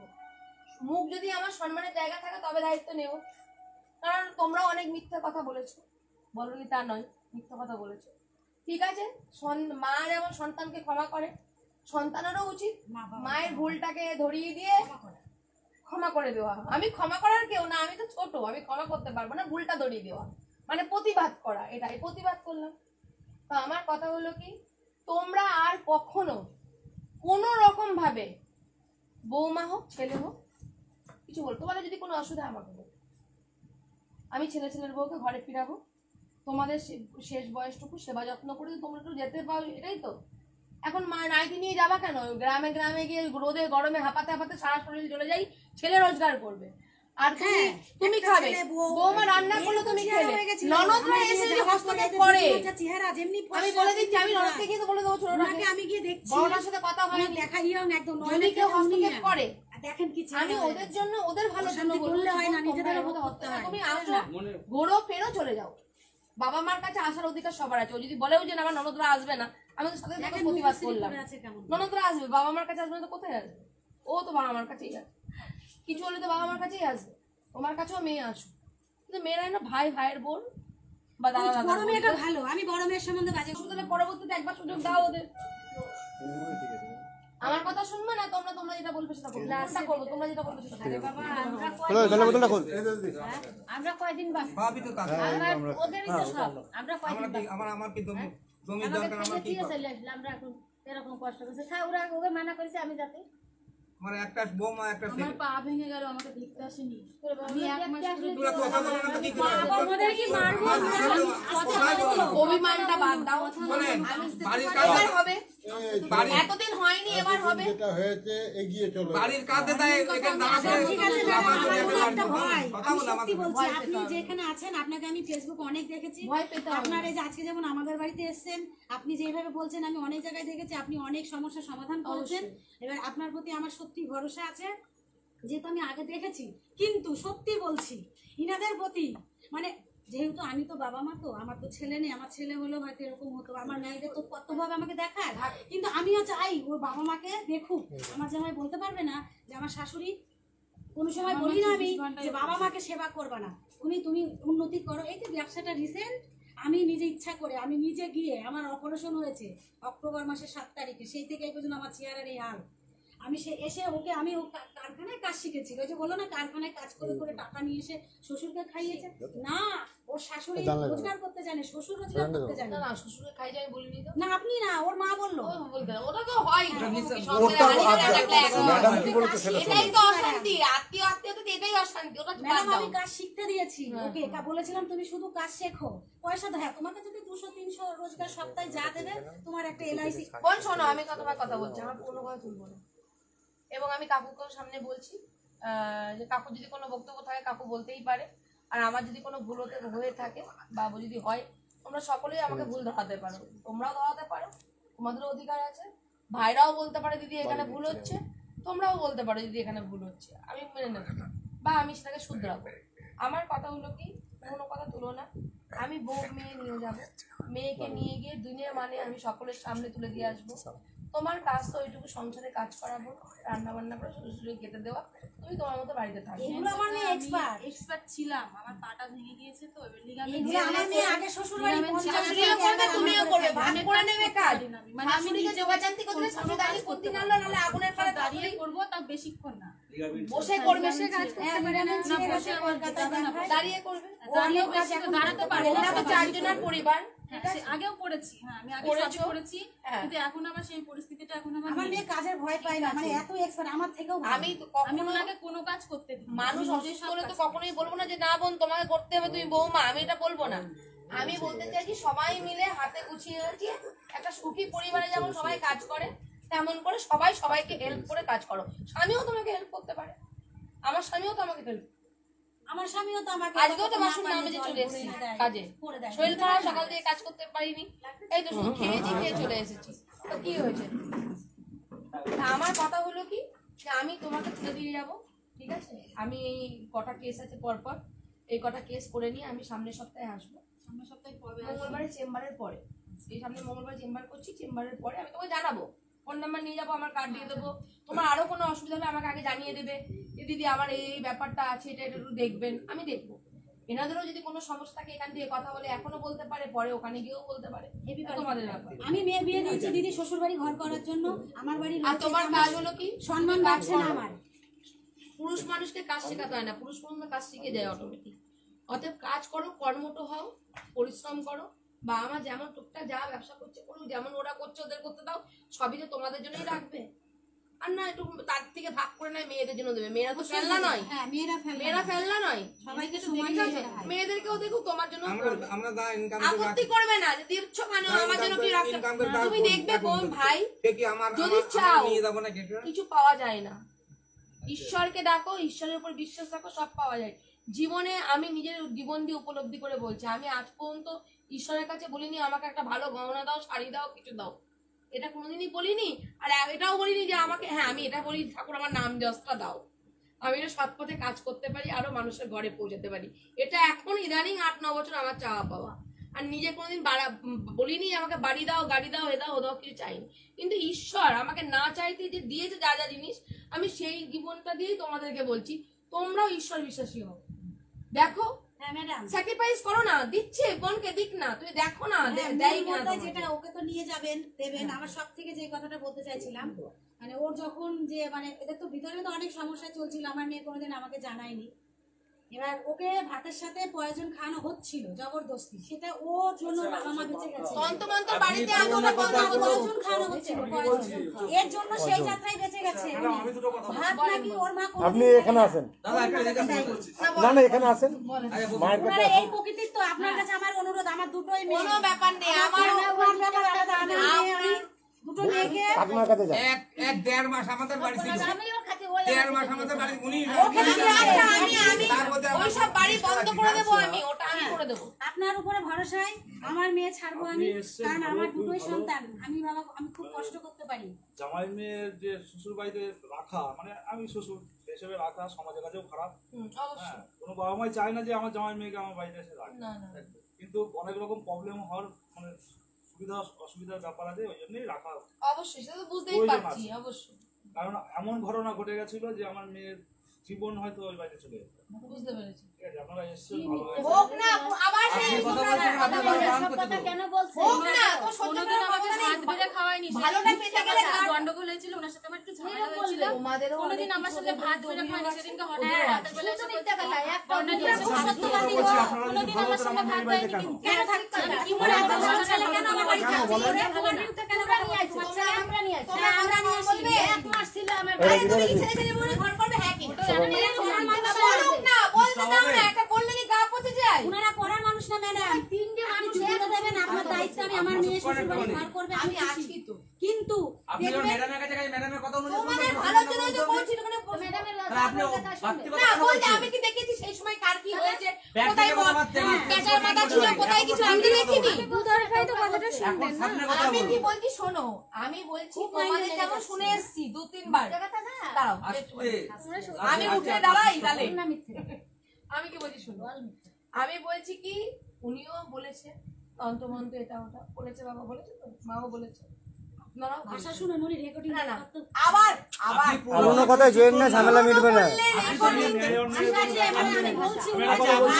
মুখ যদি আমার সম্মানের জায়গা থাকে তবে দায়িত্ব নেব। কারণ তোমরাও অনেক মিথ্যা কথা বলেছো, বলনি তা নয়, মিথ্যা কথা বলেছো, ঠিক আছে। মা যেমন সন্তানকে ক্ষমা করে, সন্তানেরও উচিত মায়ের ভুলটাকে ধরিয়ে দিয়ে ক্ষমা করে দেওয়া। আমি ক্ষমা করার কেউ না, আমি তো ছোট, আমি ক্ষমা করতে পারবো না, ভুলটা ধরিয়ে দেওয়া মানে প্রতিবাদ করা, এটাই প্রতিবাদ করলাম। তো আমার কথা হলো কি, তোমরা আর কখনো কোনো রকম ভাবে বৌমা হোক ছেলে হোক কিছু বল, তোমাদের যদি কোনো অসুবিধা আমাকে বল, আমি ছেলের বউকে ঘরে ফিরাবো, তোমাদের শেষ বয়সটুকু সেবা যত্ন করে তোমরা একটু যেতে পারো, এটাই তো। এখন মা নাইটি নিয়ে যাবা কেন? গ্রামে গ্রামে গিয়ে রোদে গরমে হাঁপাতে হাঁপাতে সারা শরীর চলে যাই, ছেলে রোজগার করবে আর তুমি খাবে, বৌমা রান্না করলে তুমি খেলে, ননদরা এসে যদি হস্তক্ষেপ করে চেহারা যেমনি আমি বলে দিচ্ছি, আমি ননদকে গিয়ে বলে দেবো ছোটটাকে, আমি গিয়ে দেখছি বড়টার সাথে কথা হয় দেখাইও একদম যদি কেউ হস্তক্ষেপ করে দেখেন কি আমি ওদের জন্য ওদের ভালো জন্য বললে হয় না, নিজেদের করতে হয়। তুমি আসো ঘোরো ফেরো চলে যাও, বাবা মার কাছে আসার অধিকার সবার আছে। ও যদি বলেও যে আমার ননদরা আসবে না, আমি তো সাথে সাথে প্রতিবাদ করলাম, ননদরা আসবে, বাবা মার কাছে আসবে না তো কোথায় আসবে? ও তো বাবা মার কাছেই আসবে, কিছু হলে তো বাবা মার কাছেই আসবে, তোমার কাছেও মেয়ে আসো। কিন্তু মেয়েরা না ভাই ভাইয়ের বোন বা দাদা দাদা, বড় মেয়েটা ভালো, আমি বড় মেয়ের সম্বন্ধে বাজে পরবর্তীতে একবার সুযোগ দাও ওদের। আমার কথা শুনবে না তোমরা, তোমরা যেটা বলবে সেটা করবে, কোনটা করবো তোমরা যেটা বলবে সেটা করবে। বাবা আমরা কয়দিন বাকি? ভাবি তো কাজ ওদেরই তো সব, আমরা কয়দিন বাকি? আমার কি জমি আমাকে দরকার, আমার কি ফিরে চলে আসলে আমরা এখন এরকম কষ্ট করছে, ওরা ওকে মানা করেছে আমি যাতে মানে একটা বৌমা একটা আমার পা ভেঙে গেল, আমাকে দেখতে আসেনি, আমি এক মাস ধরে তোরা কথা বলে না তো কি করে? ওদের কি মারবো? অভিমানটা বাদ দাও, বলেন বাড়ির কাজ এবার হবে, বাড়ির এতদিন হয়নি এবার হবে। যেটা হয়েছে এগিয়ে চলো। বাড়ির কাজে তাই এখানে দাঁড়াতে ঠিক আছে ম্যাডাম, আমার একটা ভয়, কথা আমি বলে সত্যি আমাকে বলছি, আপনি যেখানে আছেন আপনাকে আমি ফেসবুকে অনেক দেখেছি, ভয় পেতে হবে আপনার এই যে আজকে যেমন আমাদের বাড়িতে এসেছেন, আপনি যেভাবে বলছেন আমি অনেক জায়গায় দেখেছি আপনি অনেক সমস্যার সমাধান করেছেন। এবার আপনার প্রতি আমার সত্যি ভরসা আছে, যেহেতু আমি আগে দেখেছি। কিন্তু সত্যি বলছি ইনাদের প্রতি মানে যেহেতু আমি তো বাবা মা, তো আমার তো ছেলে নেই, আমার ছেলে হলেও হয়তো এরকম হতো, আমার মেয়েদের তো কতভাবে আমাকে দেখায়, কিন্তু আমিও চাই ওর বাবা মাকে দেখুক। আমার জামাই বলতে পারবে না যে আমার শাশুড়ি, কোনো সময় বলি না আমি যে বাবা মাকে সেবা করবে না, তুমি উন্নতি করো। এই যে ব্যবসাটা রিসেন্ট আমি নিজে ইচ্ছা করে আমি নিজে গিয়ে, আমার অপারেশন হয়েছে অক্টোবর মাসের 7 তারিখে, সেই থেকে এই পর্যন্ত আমার চেহারার এই হাল। আমি সে এসে ওকে আমি ও কারখানায় কাজ শিখেছি, ওই যে বলো না কারখানায় কাজ করে করে টাকা নিয়ে এসে শ্বশুরকে খাইয়েছে না, ওর শাশুড়ি রোজগার করতে জানে, শ্বশুর রোজগার করতে জানে না না শ্বশুরে খাই যাই বলিনি তো, না। আপনি না, ওর মা বললো। ওটা তো হয়, এটাই তো অশান্তি, আত্মীয় তো এটাই অশান্তি, ওটা ম্যাডাম আমি কাজ শিখতে দিয়েছি ওকে, বলেছিলাম তুমি শুধু কাজ শেখো, পয়সা তো হ্যাঁ তোমাকে যদি 200-300 রোজগার সপ্তাহে যা দেবে তোমার একটা LIC। বোন শোনো, আমি তোমার কথা বলছি, আমার কোনো কথা তুলবো না, এবং আমি কাকুকে সামনে বলছি যে কাকু যদি কোনো বক্তব্য থাকে কাকু বলতেই পারে, আর আমার যদি কোনো ভুল হয়ে থাকে বা যদি হয়, তোমরা সকলেই আমাকে ভুল ধরাতে পারো, তোমরাও ধরাতে পারো, তোমাদেরও অধিকার আছে, ভাইরাও বলতে পারে দিদি এখানে ভুল হচ্ছে, তোমরাও বলতে পারো দিদি এখানে ভুল হচ্ছে, আমি মেনে নেব বা আমি সেটাকে শুধরাবো। আমার কথা হলো কি, কোনো কথা তুলো না, আমি বউ মেয়ে নিয়ে যাবো, মেয়েকে নিয়ে গিয়ে দুনিয়া মানে আমি সকলের সামনে তুলে দিয়ে আসবো। তোমার কাজ তো ওইটুকু সংসারে কাজ করাবো, রান্না বান্না করে শ্বশুরকে খেতে দেওয়া, তুমি তোমার মতো বাড়িতে থাকবে। এগুলো আমার মেয়ে এক্সপার্ট ছিলাম, আমার পাটা ভেঙে গিয়েছে তো এবার এগুলো আমার মেয়ে আগে শ্বশুর বাড়ি শাশুড়িও করবে তুমিও করবে, ভাগ করে নেবে কাজ, মানে আমি শাশুড়িকে যোগাযান্তি করতে শাশুড়ি দাঁড়িয়ে করতে না হলে নাহলে আগুনের কাছে দাঁড়িয়ে করবো, তাও বেশিক্ষণ না, বসে করবে, সে কাজ হ্যাঁ ম্যাডাম বসে কলকাতায় দেখায় দাঁড়িয়ে করবে, দাঁড়িয়ে বেশি তো দাঁড়াতে পারে ওরা না। তো 4 জনের পরিবার, আগেও করেছি, হ্যাঁ আমি আগে করেছো? সবই করেছি, হ্যাঁ। কিন্তু এখন আমার সেই পরিস্থিতিটা এখন আমার আমার মেয়ে কাজের ভয় পায় না, মানে এত এক্সপার্ট আমার থেকেও ভালো। আমি তো আমি কখনো ওনাকে কোনো কাজ করতে দিই না। মানুষ আমি নিজে অসুস্থ সব হলে তো কাজ কখনোই বলবো না যে না বোন তোমাকে করতে হবে তুমি বৌমা, আমি এটা বলবো না, আমি বলতে চাইছি সবাই মিলে হাতে গুছিয়ে গুছিয়ে একটা সুখী পরিবারে যেমন সবাই কাজ করে তেমন করে সবাই সবাইকে হেল্প করে কাজ করো। স্বামীও তোমাকে হেল্প করতে পারে, আমার স্বামীও তো আমাকে হেল্প, আমার স্বামীও তো আমাকে আজকেও তো বাসন নামে যে চলে এসেছি কাজে, শরীর খারাপ সকাল থেকে কাজ করতে পারিনি, এই তো শুধু খেয়েছি, খেয়ে চলে এসেছি, তো কি হয়েছে? তা আমার কথা হলো কি যে আমি তোমাকে ছেড়ে দিয়ে যাবো, ঠিক আছে? আমি এই কটা কেস আছে পরপর, এই কটা কেস করে নিয়ে আমি সামনের সপ্তাহে আসবো। সামনের সপ্তাহে কবে মঙ্গলবারে চেম্বারের পরে, এই সামনে মঙ্গলবার চেম্বার করছি, চেম্বারের পরে আমি তোমাকে জানাবো, ফোন নাম্বার নিয়ে যাবো, আমার কার্ড দিয়ে দেবো। তোমার আরো কোনো অসুবিধা হলে আমাকে আগে জানিয়ে দেবে যে দিদি আমার এই ব্যাপারটা আছে, এটা একটু দেখবেন, আমি দেখবো। এনাদেরও যদি কোনো সমস্যা থাকে এখান থেকে কথা বলে এখনো বলতে পারে, পরে ওখানে গিয়েও বলতে পারে, তোমাদের ব্যাপার। আমি মেয়ে বিয়ে দিয়েছি দিদি শ্বশুর বাড়ি ঘর করার জন্য, আমার বাড়ি আর তোমার কাজ হলো কি? সম্মান পাচ্ছে না আমার। পুরুষ মানুষকে কাজ শেখাতে হয় না, পুরুষ মানুষ কাজ শিখে যায় অটোমেটিক। অতএব কাজ করো, কর্মঠ হও, পরিশ্রম করো। বা আমার যেমন টুকটাক যা ব্যবসা করছে করুক, যেমন ওরা করছে ওদের করতে দাও, সবই তো তোমাদের জন্যই রাখবে। আর না একটু তার থেকে ভাগ করে নেয় মেয়েদের জন্য দেবে, মেয়েরা তো ফেলনা নয়, হ্যাঁ মেয়েরা মেয়েরা ফেলনা নয়, সবাইকে ঠিক সময় আছে? মেয়েদেরকেও দেখুক, তোমার জন্য আমরা যা ইনকাম আপত্তি করবে না যে দিচ্ছ কেন আমার জন্য কি রাখতে। তুমি দেখবে বোন ভাই, আমার যদি চাও নিয়ে যাবো না কেটে কিছু পাওয়া যায় না, ঈশ্বরকে ডাকো, ঈশ্বরের উপর বিশ্বাস রাখো, সব পাওয়া যায় জীবনে। আমি নিজের জীবন দিয়ে উপলব্ধি করে বলছি, আমি আজ পর্যন্ত ঈশ্বরের কাছে বলিনি আমাকে একটা ভালো গহনা দাও, শাড়ি দাও, কিছু দাও, এটা কোনোদিনই বলিনি। আর এটাও বলিনি যে আমাকে, হ্যাঁ আমি এটা বলি ঠাকুর আমার নাম যশটা দাও, আমি এটা সৎ পথে কাজ করতে পারি, আরো মানুষের ঘরে পৌঁছাতে পারি। এটা এখন ইদানিং 8-9 বছর আমার চাওয়া পাওয়া। আর নিজে কোনোদিন বলিনি আমাকে বাড়ি দাও, গাড়ি দাও, এ দাও, ও দাও, কিছু চাইনি। কিন্তু ঈশ্বর আমাকে না চাইতে যে দিয়েছে যা যা জিনিস, আমি সেই জীবনটা দিয়েই তোমাদেরকে বলছি তোমরাও ঈশ্বর বিশ্বাসী হও। দেখো হ্যাঁ ম্যাডাম, স্যাক্রিফাইস করো না, দিচ্ছে বোনকে দিক না, তুমি দেখো না দেয় কিনা। যেটা ওকে তো নিয়ে যাবেন দেবেন। আমার সব থেকে যে কথাটা বলতে চাইছিলাম, মানে ওর যখন যে মানে এদের তো ভিতরে তো অনেক সমস্যা চলছিল, আমার মেয়ে কোনোদিন আমাকে জানায়নি। এবার ওকে ভাতের সাথে পয়জন খাওয়ানো হচ্ছিল জবরদস্তি, সেটা ওর জন্য বাবা মা বেঁচে গেছে। তন্ত্র বাড়িতে আগে পয়জন খাওয়ানো হচ্ছিল, পয়জন। এর জন্য সেই যাত্রায় বেঁচে গেছে। ভাত নাকি ওর মা আপনি এখানে আছেন? না না এখানে আছেন, মায়ের কাছে আপনারা এই প্রকৃতির তো আপনার কাছে আমার অনুরোধ, আমার দুটোই মেয়ে, কোনো ব্যাপার নেই, আমার আমার ব্যাপার আলাদা, আমি দুটো মেয়েকে আপনার কাছে যান। এক দেড় মাস আমাদের বাড়ি ছিল, আমি ওর কাছে বলে দেড় মাস আমাদের বাড়ি উনি ওইসব বাড়ি বন্ধ করে দেবো আমি, ওটা আমি করে দেবো। আপনার উপরে ভরসায় আমার মেয়ে ছাড়বো আমি, কারণ আমার দুটোই সন্তান। আমি বাবা, আমি খুব কষ্ট করতে পারি। জামাই মেয়ের যে শ্বশুর বাড়িতে রাখা, মানে আমি শ্বশুর হিসেবে রাখা সমাজের কাছেও খারাপ। অবশ্যই কোনো বাবা মাই চায় না যে আমার জামাই মেয়েকে আমার বাড়িতে এসে রাখে, না না, কিন্তু অনেক রকম প্রবলেম হওয়ার মানে সুবিধা অসুবিধার ব্যাপার আছে, ওই জন্যই রাখা। অবশ্যই সেটা তো বুঝতেই পারছি, অবশ্যই কারণ এমন ঘটনা ঘটে গেছিল যে আমার মেয়ের জীবন হয়তো ওই বাড়িতে চলে যেত। বুঝতে পেরেছি। ঠিক আছে, আপনারা এসেছেন ভালো হয়েছে। হোক না আবার কেন বলছে হোক না, তো সহ্য কোনোদিন করে আমাকে হাত বেঁধে খাওয়ায়নি। ভালোটা পেতে গেলে গন্ডগোল হয়েছিল, ওনার সাথে আমার একটু ঝামেলা হয়েছিল। কোনোদিন আমার সাথে ভাত বেঁধে খাওয়ায়নি। সেদিনকে হঠাৎ রাতের বেলা এসে বলছে, কোনোদিন আমার সাথে ভাত দেয়নি। কেন থাকছে না? কি মনে হয় আমার ছেলে কেন আমার বাড়ি থাকছে? আমরা নিয়ে আসছি। আমরা নিয়ে বলবে এক মাস ছিল আমার আরে তুমি ছেলে ছেলে মনে ঘর করবে, হ্যাঁ কি বলুক না, বলতে দাও না, একটা বললে কি গা পচে যায়? ওনারা করার মানুষ না ম্যাডাম। তিনটে আপনি মানুষ চুপ করে দেবেন, আপনার দায়িত্ব। আমি আমার মেয়ে শ্বশুর বাড়ি ঘর করবে, আমি খুশি। আছি তো, কিন্তু আপনি দেখবেন ম্যাডামের কাছে গেলে ম্যাডামের কথা অনুযায়ী তোমাদের ভালোর জন্যই তো বলছি, মানে ম্যাডামের আপনি বাড়তি না কথা বলতে বলছেন। আমি কি দেখেছি সেই সময় কার কি হয়েছে, ব্যাগ কোথায় থেকে কথা বাদ দেন। পেটার মাথা ছিল, কোথায় কিছু আমি দেখিনি। এখন সামনে কথা আমি বলুন। কি বলছি শোনো, আমি বলছি তোমাদের যেমন শুনে এসেছি 2-3 বার। দাঁড়াও আস্তে আমি উঠে দাঁড়াই তাহলে। না মিথ্যে আমি কি বলছি শোনো, আমি বলছি কি উনিও বলেছে তন্ত্রমন্ত্র এটা ওটা বলেছে, বাবা বলেছে তো, মাও বলেছে, আপনারাও ভাষা শুনে উনি রেকর্ডিং না না আবার আবার কোনো কথায় জয়েন না, ঝামেলা মিটবে না। আমি বলছি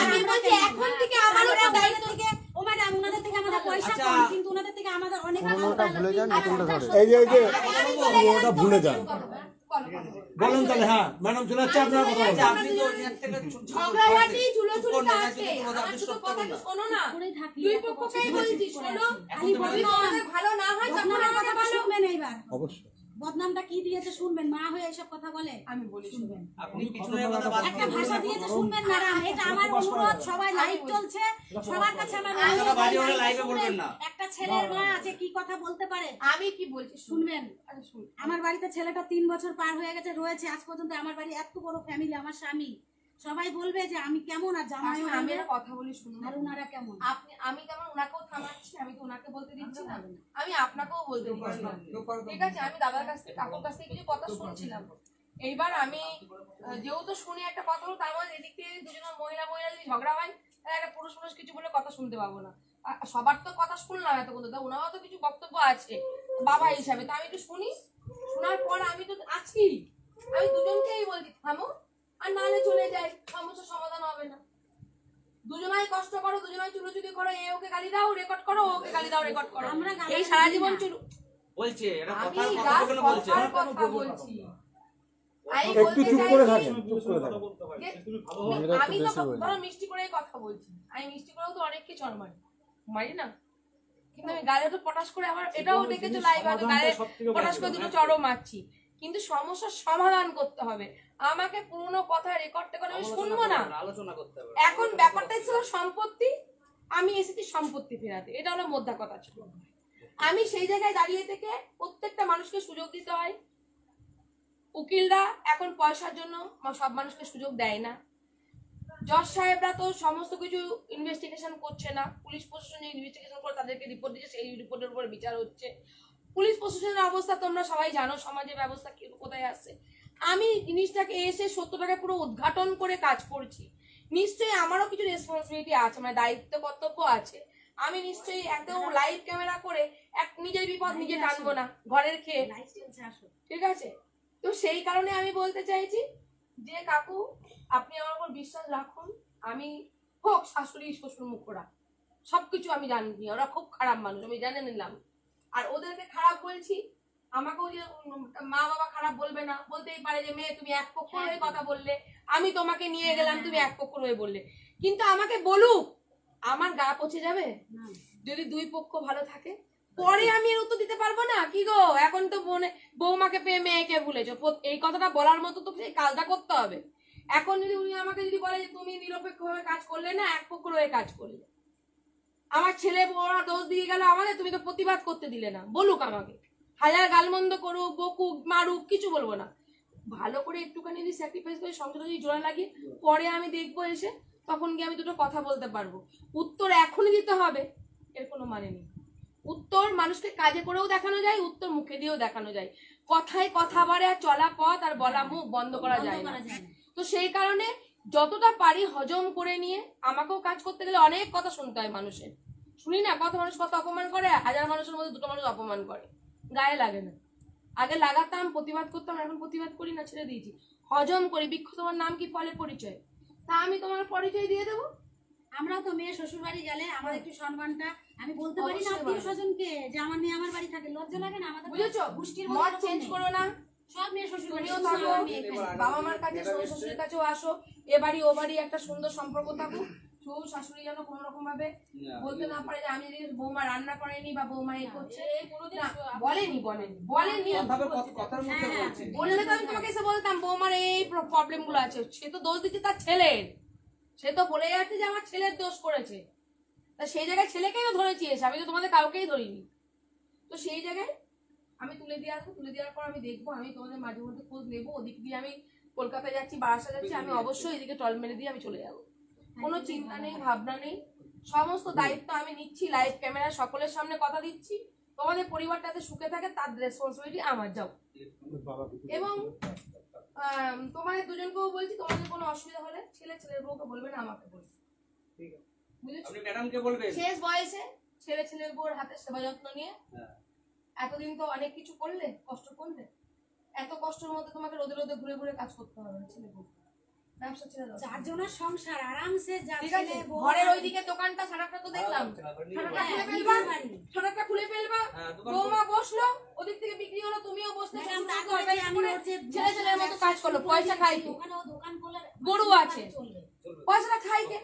আমি বলছি এখন থেকে আমার ওটা দায়িত্ব থেকে, ও ম্যাডাম ওনাদের থেকে আমাদের পয়সা আচ্ছা। কম, কিন্তু ওনাদের থেকে আমাদের অনেক পুরোনোটা ভুলে যান, নতুনটা ধরে। এই যে পুরোনোটা ভুলে যান। বলেন তাহলে। হ্যাঁ ম্যাডাম চলে যাচ্ছে, আপনারা কথা বলেন। আচ্ছা, আপনি তো এর থেকে ঝগড়াঝাটি ঝুলোঝুলি করলেন, তো নাকি আছে, কোনো আমার আপনি শুধু stop কথা করুন তো না। শোনো না, করেই থাকি। দুই পক্ষকেই বলছি শোনো, এখন তো যদি তোমাদের ভালো না হয় তখন আপনারা আমাকে কথা ভালো শুনবেন এইবার। অবশ্যই বদনামটা কি দিয়েছে শুনবেন, মা হয়ে এইসব কথা বলে আমি বলি শুনবেন। আপনি পিছনে কথা বাদ একটা দিন। ভাষা দিয়েছে শুনবেন ম্যাডাম, এটা আমার অনুরোধ, সবাই লাইভ চলছে, সবার কাছে আমার আপনারা অনুরোধ, বাড়ি ওরা live লাইভে শুনবেন। বলবেন না। একটা ছেলের মা আছে, কি কথা বলতে পারে আমি কি বলছি শুনবেন। আরে শুন, আমার বাড়িতে ছেলেটা 3 বছর পার হয়ে গেছে, রয়েছে আজ পর্যন্ত। আমার বাড়ি এত বড় ফ্যামিলি, আমার স্বামী, সবাই বলবে যে আমি কেমন, আর জামাইও আমি বলবে, একটা কথা বলি শুনুন। আর ওনারা কেমন। আমি যেমন ওনাকেও থামাচ্ছি, আমি তো ওনাকে বলতে দিচ্ছি না, আমি আপনাকেও বলতে দিচ্ছি না। ঠিক আছে, আমি দাদার কাছ থেকে কাকুর কাছ থেকে কিছু কথা শুনছিলাম। এইবার আমি যেহেতু শুনে একটা কথা হলো, তার মধ্যে এদিক থেকে দুজন মহিলা যদি ঝগড়া হয়, তাহলে একটা পুরুষ কিছু বলে কথা শুনতে পাবো না। সবার তো কথা শুনলাম এতক্ষণ, তো ওনারও তো কিছু বক্তব্য আছে বাবা হিসাবে, তো আমি একটু শুনি। শোনার পর আমি তো আছি, আমি দুজনকেই বলছি থামো, আর নাহলে চলে যাই, সমস্যার সমাধান হবে না। দুজনাই কষ্ট করো, দুজনাই চুলোচুলি করো, এ ওকে গালি দাও রেকর্ড করো, ওকে গালি দাও রেকর্ড করো, আমরা গালি এই সারা দিই জীবন না। চুলো। বলছে এটা আমি কথা কেন বলছে? কথা বলছি, আমি একটু বলতে চুপ করে চাইছি, থাকেন, চুপ করে থাকেন। বলতে হয় যে তুমি ভালো আমি তো ধরো মিষ্টি করেই কথা বলছি, আমি মিষ্টি করেও তো অনেক কিছু মারি না, কিন্তু আমি গালে তো পটাশ করে আবার এটাও দেখেছো লাইভ, হয়তো গালে পটাশ করে দুটো চড়ও মারছি, কিন্তু সমস্যার সমাধান করতে হবে। আমাকে পুরনো কথা রেকর্ড করে আমি শুনবো না। আলোচনা করতে হবে। এখন ব্যাপারটাই ছিল সম্পত্তি, আমি এসেছি সম্পত্তি ফেরাতে, এটা হলো মোদ্দা কথা ছিল। আমি সেই জায়গায় দাঁড়িয়ে থেকে প্রত্যেকটা মানুষকে সুযোগ দিতে হয়। উকিলরা এখন পয়সার জন্য সব মানুষকে সুযোগ দেয় না। জজ সাহেবরা তো সমস্ত কিছু ইনভেস্টিগেশন করছে না, পুলিশ প্রশাসন ইনভেস্টিগেশন করে তাদেরকে রিপোর্ট দিচ্ছে, সেই রিপোর্টের উপর বিচার হচ্ছে। পুলিশ প্রশাসনের অবস্থা তোমরা সবাই জানো, সমাজের ব্যবস্থা কোথায় আছে। আমি জিনিসটাকে এসে সত্যটাকে পুরো উদ্ঘাটন করে কাজ করছি, নিশ্চয়ই আমারও কিছু রেসপন্সিবিলিটি আছে, মানে দায়িত্ব কর্তব্য আছে। আমি নিশ্চয়ই একদম লাইভ ক্যামেরা করে নিজের বিপদ নিজে টানবো না, ঘরের খেয়ে, ঠিক আছে? তো সেই কারণে আমি বলতে চাইছি যে কাকু আপনি আমার উপর বিশ্বাস রাখুন। আমি হোক শাশুড়ি শ্বশুর মুখরা সবকিছু আমি জানি, ওরা খুব খারাপ মানুষ, আমি জানে নিলাম। আর ওদেরকে খারাপ বলছি, আমাকেও যে মা বাবা খারাপ বলবে না, বলতেই পারে যে মেয়ে তুমি এক পক্ষ হয়ে কথা বললে, আমি তোমাকে নিয়ে গেলাম তুমি এক পক্ষ হয়ে বললে, কিন্তু আমাকে বলুক, আমার গা পচে যাবে যদি দুই পক্ষ ভালো থাকে। পরে আমি এর উত্তর দিতে পারবো না, কি গো এখন তো বৌমাকে পেয়ে মেয়েকে ভুলেছো, এই কথাটা বলার মতো তো সেই কাজটা করতে হবে। এখন যদি উনি আমাকে যদি বলে যে তুমি নিরপেক্ষ ভাবে কাজ করলে না, এক পক্ষ হয়ে কাজ করলে, আমার ছেলে বড়রা দোষ দিয়ে গেল আমাকে, তুমি তো প্রতিবাদ করতে দিলে না, বলুক আমাকে, হাজার গালমন্দ করুক, বকুক, মারুক, কিছু বলবো না। ভালো করে একটুখানি যদি স্যাক্রিফাইস করে সংসারে যদি জোড়া লাগিয়ে পরে আমি দেখবো এসে, তখন গিয়ে আমি দুটো কথা বলতে পারবো। উত্তর এখনই দিতে হবে এর কোনো মানে নেই। উত্তর মানুষকে কাজে করেও দেখানো যায়, উত্তর মুখে দিয়েও দেখানো যায়। কথায় কথা বাড়ে, আর চলা পথ আর বলা মুখ বন্ধ করা যায় না। তো সেই কারণে যতটা পারি হজম করে নিয়ে, আমাকেও কাজ করতে গেলে অনেক কথা শুনতে হয় মানুষের। শুনি না কত মানুষ কত অপমান করে, হাজার মানুষের মধ্যে দুটো মানুষ অপমান করে, গায়ে লাগে না। আগে লাগাতাম, প্রতিবাদ করতাম, এখন প্রতিবাদ করি না, ছেড়ে দিয়েছি। হজম করি। বৃক্ষ তোমার নাম কি, ফলের পরিচয়, তা আমি তোমার পরিচয় দিয়ে দেবো। আমরাও তো মেয়ে শ্বশুর বাড়ি গেলে আমাদের একটু সম্মানটা আমি বলতে পারি না অবশ্যই আত্মীয় স্বজনকে যে আমার মেয়ে আমার বাড়ি থাকে, লজ্জা লাগে না? আমাদের বুঝেছো? গোষ্ঠীর মত চেঞ্জ করো না, সব মেয়ে শ্বশুর বাড়ি তুমিও থাকো, বাবা মার কাছে শ্বশুরের কাছেও আসো, এ বাড়ি ও বাড়ি একটা সুন্দর সম্পর্ক থাকুক। শ্বশুর শাশুড়ি যেন কোনো রকম ভাবে বলতে না পারে যে আমি যদি বৌমা রান্না করেনি বা বৌমা এই করছে, না, বলেনি কথার মধ্যে বলছে। বললে তো আমি তোমাকে এসে বলতাম বৌমার এই প্রবলেম গুলো আছে। সে তো দোষ দিচ্ছে তার ছেলের, সে তো বলে যাচ্ছে যে আমার ছেলের দোষ করেছে, তা সেই জায়গায় ছেলেকেই তো ধরেছি এসে, আমি তো তোমাদের কাউকেই ধরিনি। তো সেই জায়গায় আমি তুলে দিয়ে আসবো, তুলে দেওয়ার পর আমি দেখবো, আমি তোমাদের মাঝে মধ্যে খোঁজ নেবো। ওদিক দিয়ে আমি কলকাতায় যাচ্ছি, বারাসা যাচ্ছি, আমি অবশ্যই এদিকে টল মেরে দিয়ে আমি চলে যাবো। কোনো চিন্তা নেই, ভাবনা নেই, সমস্ত দায়িত্ব আমি নিচ্ছি। লাইভ ক্যামেরা সকলের সামনে কথা দিচ্ছি, তোমাদের পরিবারটাতে সুখে থাকে তার রেসপন্সিবিলিটি আমার। যাও। এবং তোমাদের দুজনকেও বলছি, তোমাদের কোনো অসুবিধা হলে ছেলের বউকে বলবে না, আমাকে বলবে, বুঝেছো? আপনি ম্যাডামকে বলবেন। শেষ বয়সে ছেলের বউর হাতে সেবা যত্ন নিয়ে, এতদিন তো অনেক কিছু করলে, কষ্ট করলে, এত কষ্টের মধ্যে তোমাকে রোদে রোদে ঘুরে ঘুরে কাজ করতে হবে না। ছেলে বউ ব্যবসা ছেড়ে দাও, চারজনের সংসার আরামসে ঠিক আছে? ঘরের ওইদিকে দোকানটা সারাটা তো দেখলাম, সারাটা খুলে ফেলবা, বৌমা বসলো, ওদিক থেকে বিক্রি হলো, তুমিও বসলে, ছেলের মতো কাজ করলো, পয়সা খাই, গরু আছে, পয়সাটা খাই কে?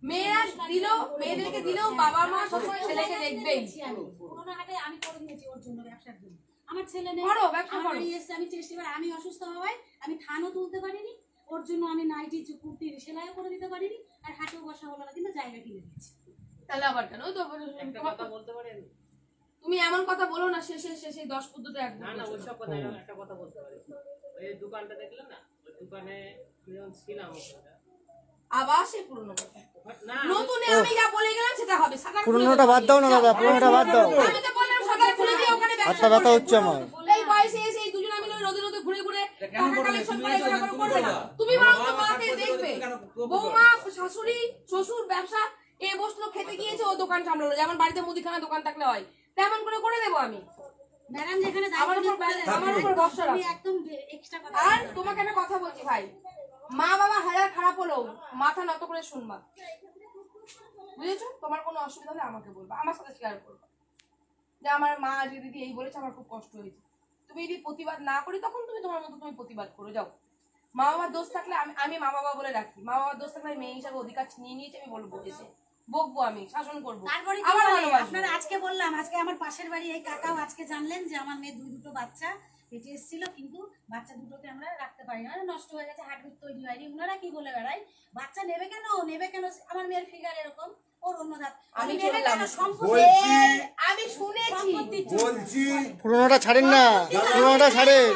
মেয়েরা দিল, মেয়েদেরকে দিলেও বাবা মা সবসময় ছেলেকে দেখবেই। পুরোনো হাটে আমি করে দিয়েছি ওর জন্য, ব্যবসার জন্য। আমার ছেলে নেই, করো, ব্যবসা আমার করো। এই এসে আমি চেষ্টা করি, আমি অসুস্থ হওয়ায় আমি থানও তুলতে পারিনি, ওর জন্য আমি নাইটি কুর্তির সেলাইও করে দিতে পারিনি, আর হাটেও বসা হলো না, কিন্তু জায়গা কিনে দিয়েছি। তাহলে আবার কেন? ওই তো একটা কথা বলতে পারেন? তুমি এমন কথা বলো না, শেষে শেষে 10 পদ্ধতি একদম না না, ওইসব কথা না, একটা কথা বলতে পারি। ওই দোকানটা দেখলে না, ওই দোকানে আমি যখন ছিলাম ওখানে, আবার সেই পুরনো কথা। না নতুনে আমি যা বলে গেলাম সেটা হবে। শাটার খুলে পুরোনোটা দেবো বাদ দাও না আমি। দাদা, পুরোনোটা বাদ দাও। আমি তো বললাম শাটার খুলে দিয়ে ওখানে ব্যবসা হাতটা ব্যথা করবে। হচ্ছে আমার। এই বয়সে এসে এই দুজন মিলে নদী নদী ঘুরে ঘুরে কেন টাকা করবে? কালেকশন তুমি করে তো এগুলো তুমি করবে না। করবা। তুমি বরং তো বাবা মাকে কাজ করতে দেখবে। করতে কেন করবে? বৌমা, শাশুড়ি, শ্বশুর ব্যবসা এ বসলো খেতে গিয়েছে, ও দোকান সামলালো। যেমন বাড়িতে মুদিখানা দোকান থাকলে হয় তেমন করে দেবো আমি। ম্যাডাম যেখানে আমার উপর আমার উপর ভরসা আমি রাখো। একদম এক্সট্রা কথা আর তোমাকে একটা কথা বলছি ভাই, মা বাবা হাজার খারাপ হলেও মাথা নত করে শুনবা, বুঝেছো? তোমার কোনো অসুবিধা হলে আমাকে বলবা, আমার সাথে শেয়ার করবা যে আমার মা আজকে দিদি এই বলেছে, আমার খুব কষ্ট হয়েছে। তুমি যদি প্রতিবাদ না করি তখন তুমি তোমার মতো তুমি প্রতিবাদ করে যাও। মা বাবার দোষ থাকলে আমি মা বাবা বলে রাখি, মা বাবার দোষ থাকলে মেয়ে হিসাবে অধিকার নিয়ে নিয়েছি, আমি বলবো এসে বকবো, আমি শাসন করবো, তারপরে কি আবার বলে? ভালোবাসবো। আপনারা আজকে বললাম, আজকে আমার পাশের বাড়ি এই কাকাও আজকে জানলেন যে আমার মেয়ে দুটো বাচ্চা পেটে এসেছিল, কিন্তু বাচ্চা দুটোকে আমরা রাখতে পারি না, নষ্ট হয়ে গেছে, হার্টবিট তৈরি হয়নি। ওনারা কি বলে বেড়ায়, বাচ্চা নেবে কেন নেবে কেন, আমার মেয়ের ফিগার এরকম, ওর অন্য দাঁত, আমি নেবে শুনলাম। কেন, সম্পত্তি বলছি আমি শুনেছি, সম্পত্তির জন্য। বলছি পুরোনোটা ছাড়েন না, পুরোনোটা ছাড়েন।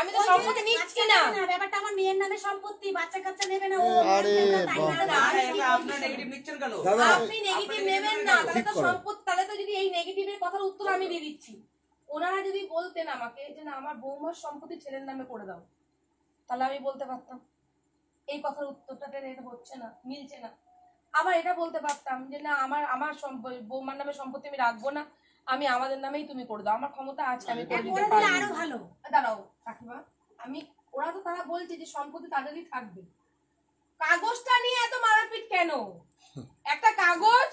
আমি তো সম্পত্তি নিচ্ছি না। ব্যাপারটা আমার মেয়ের নামে সম্পত্তি, বাচ্চা কাচ্চা নেবে না, ও আরে তাই না, বাবা। না, আমি কি এটা বলছি? আপনার নেগেটিভ নিচ্ছেন কেন? দাদা আপনি নেগেটিভ নেবেন না, তাহলে তো সম্পত্তি, তাহলে তো যদি এই নেগেটিভের কথার উত্তর আমি দিয়ে দিচ্ছি। ওনারা যদি বলতেন আমাকে যে না আমার বৌমার সম্পত্তি ছেলের নামে করে দাও, তাহলে আমি বলতে পারতাম এই কথার উত্তরটা এটা হচ্ছে না, মিলছে না। আবার এটা বলতে পারতাম যে না আমার বৌমার নামে সম্পত্তি আমি রাখবো না, আমি আমাদের নামেই তুমি করে দাও, আমার ক্ষমতা আছে, আমি করে দিতে করে দিলে পারি। আরো ভালো। দাঁড়াও কাকিমা, আমি ওরা তো তারা বলছে যে সম্পত্তি তাদেরই থাকবে, কাগজটা নিয়ে এত মারাপিট কেন? একটা কাগজ,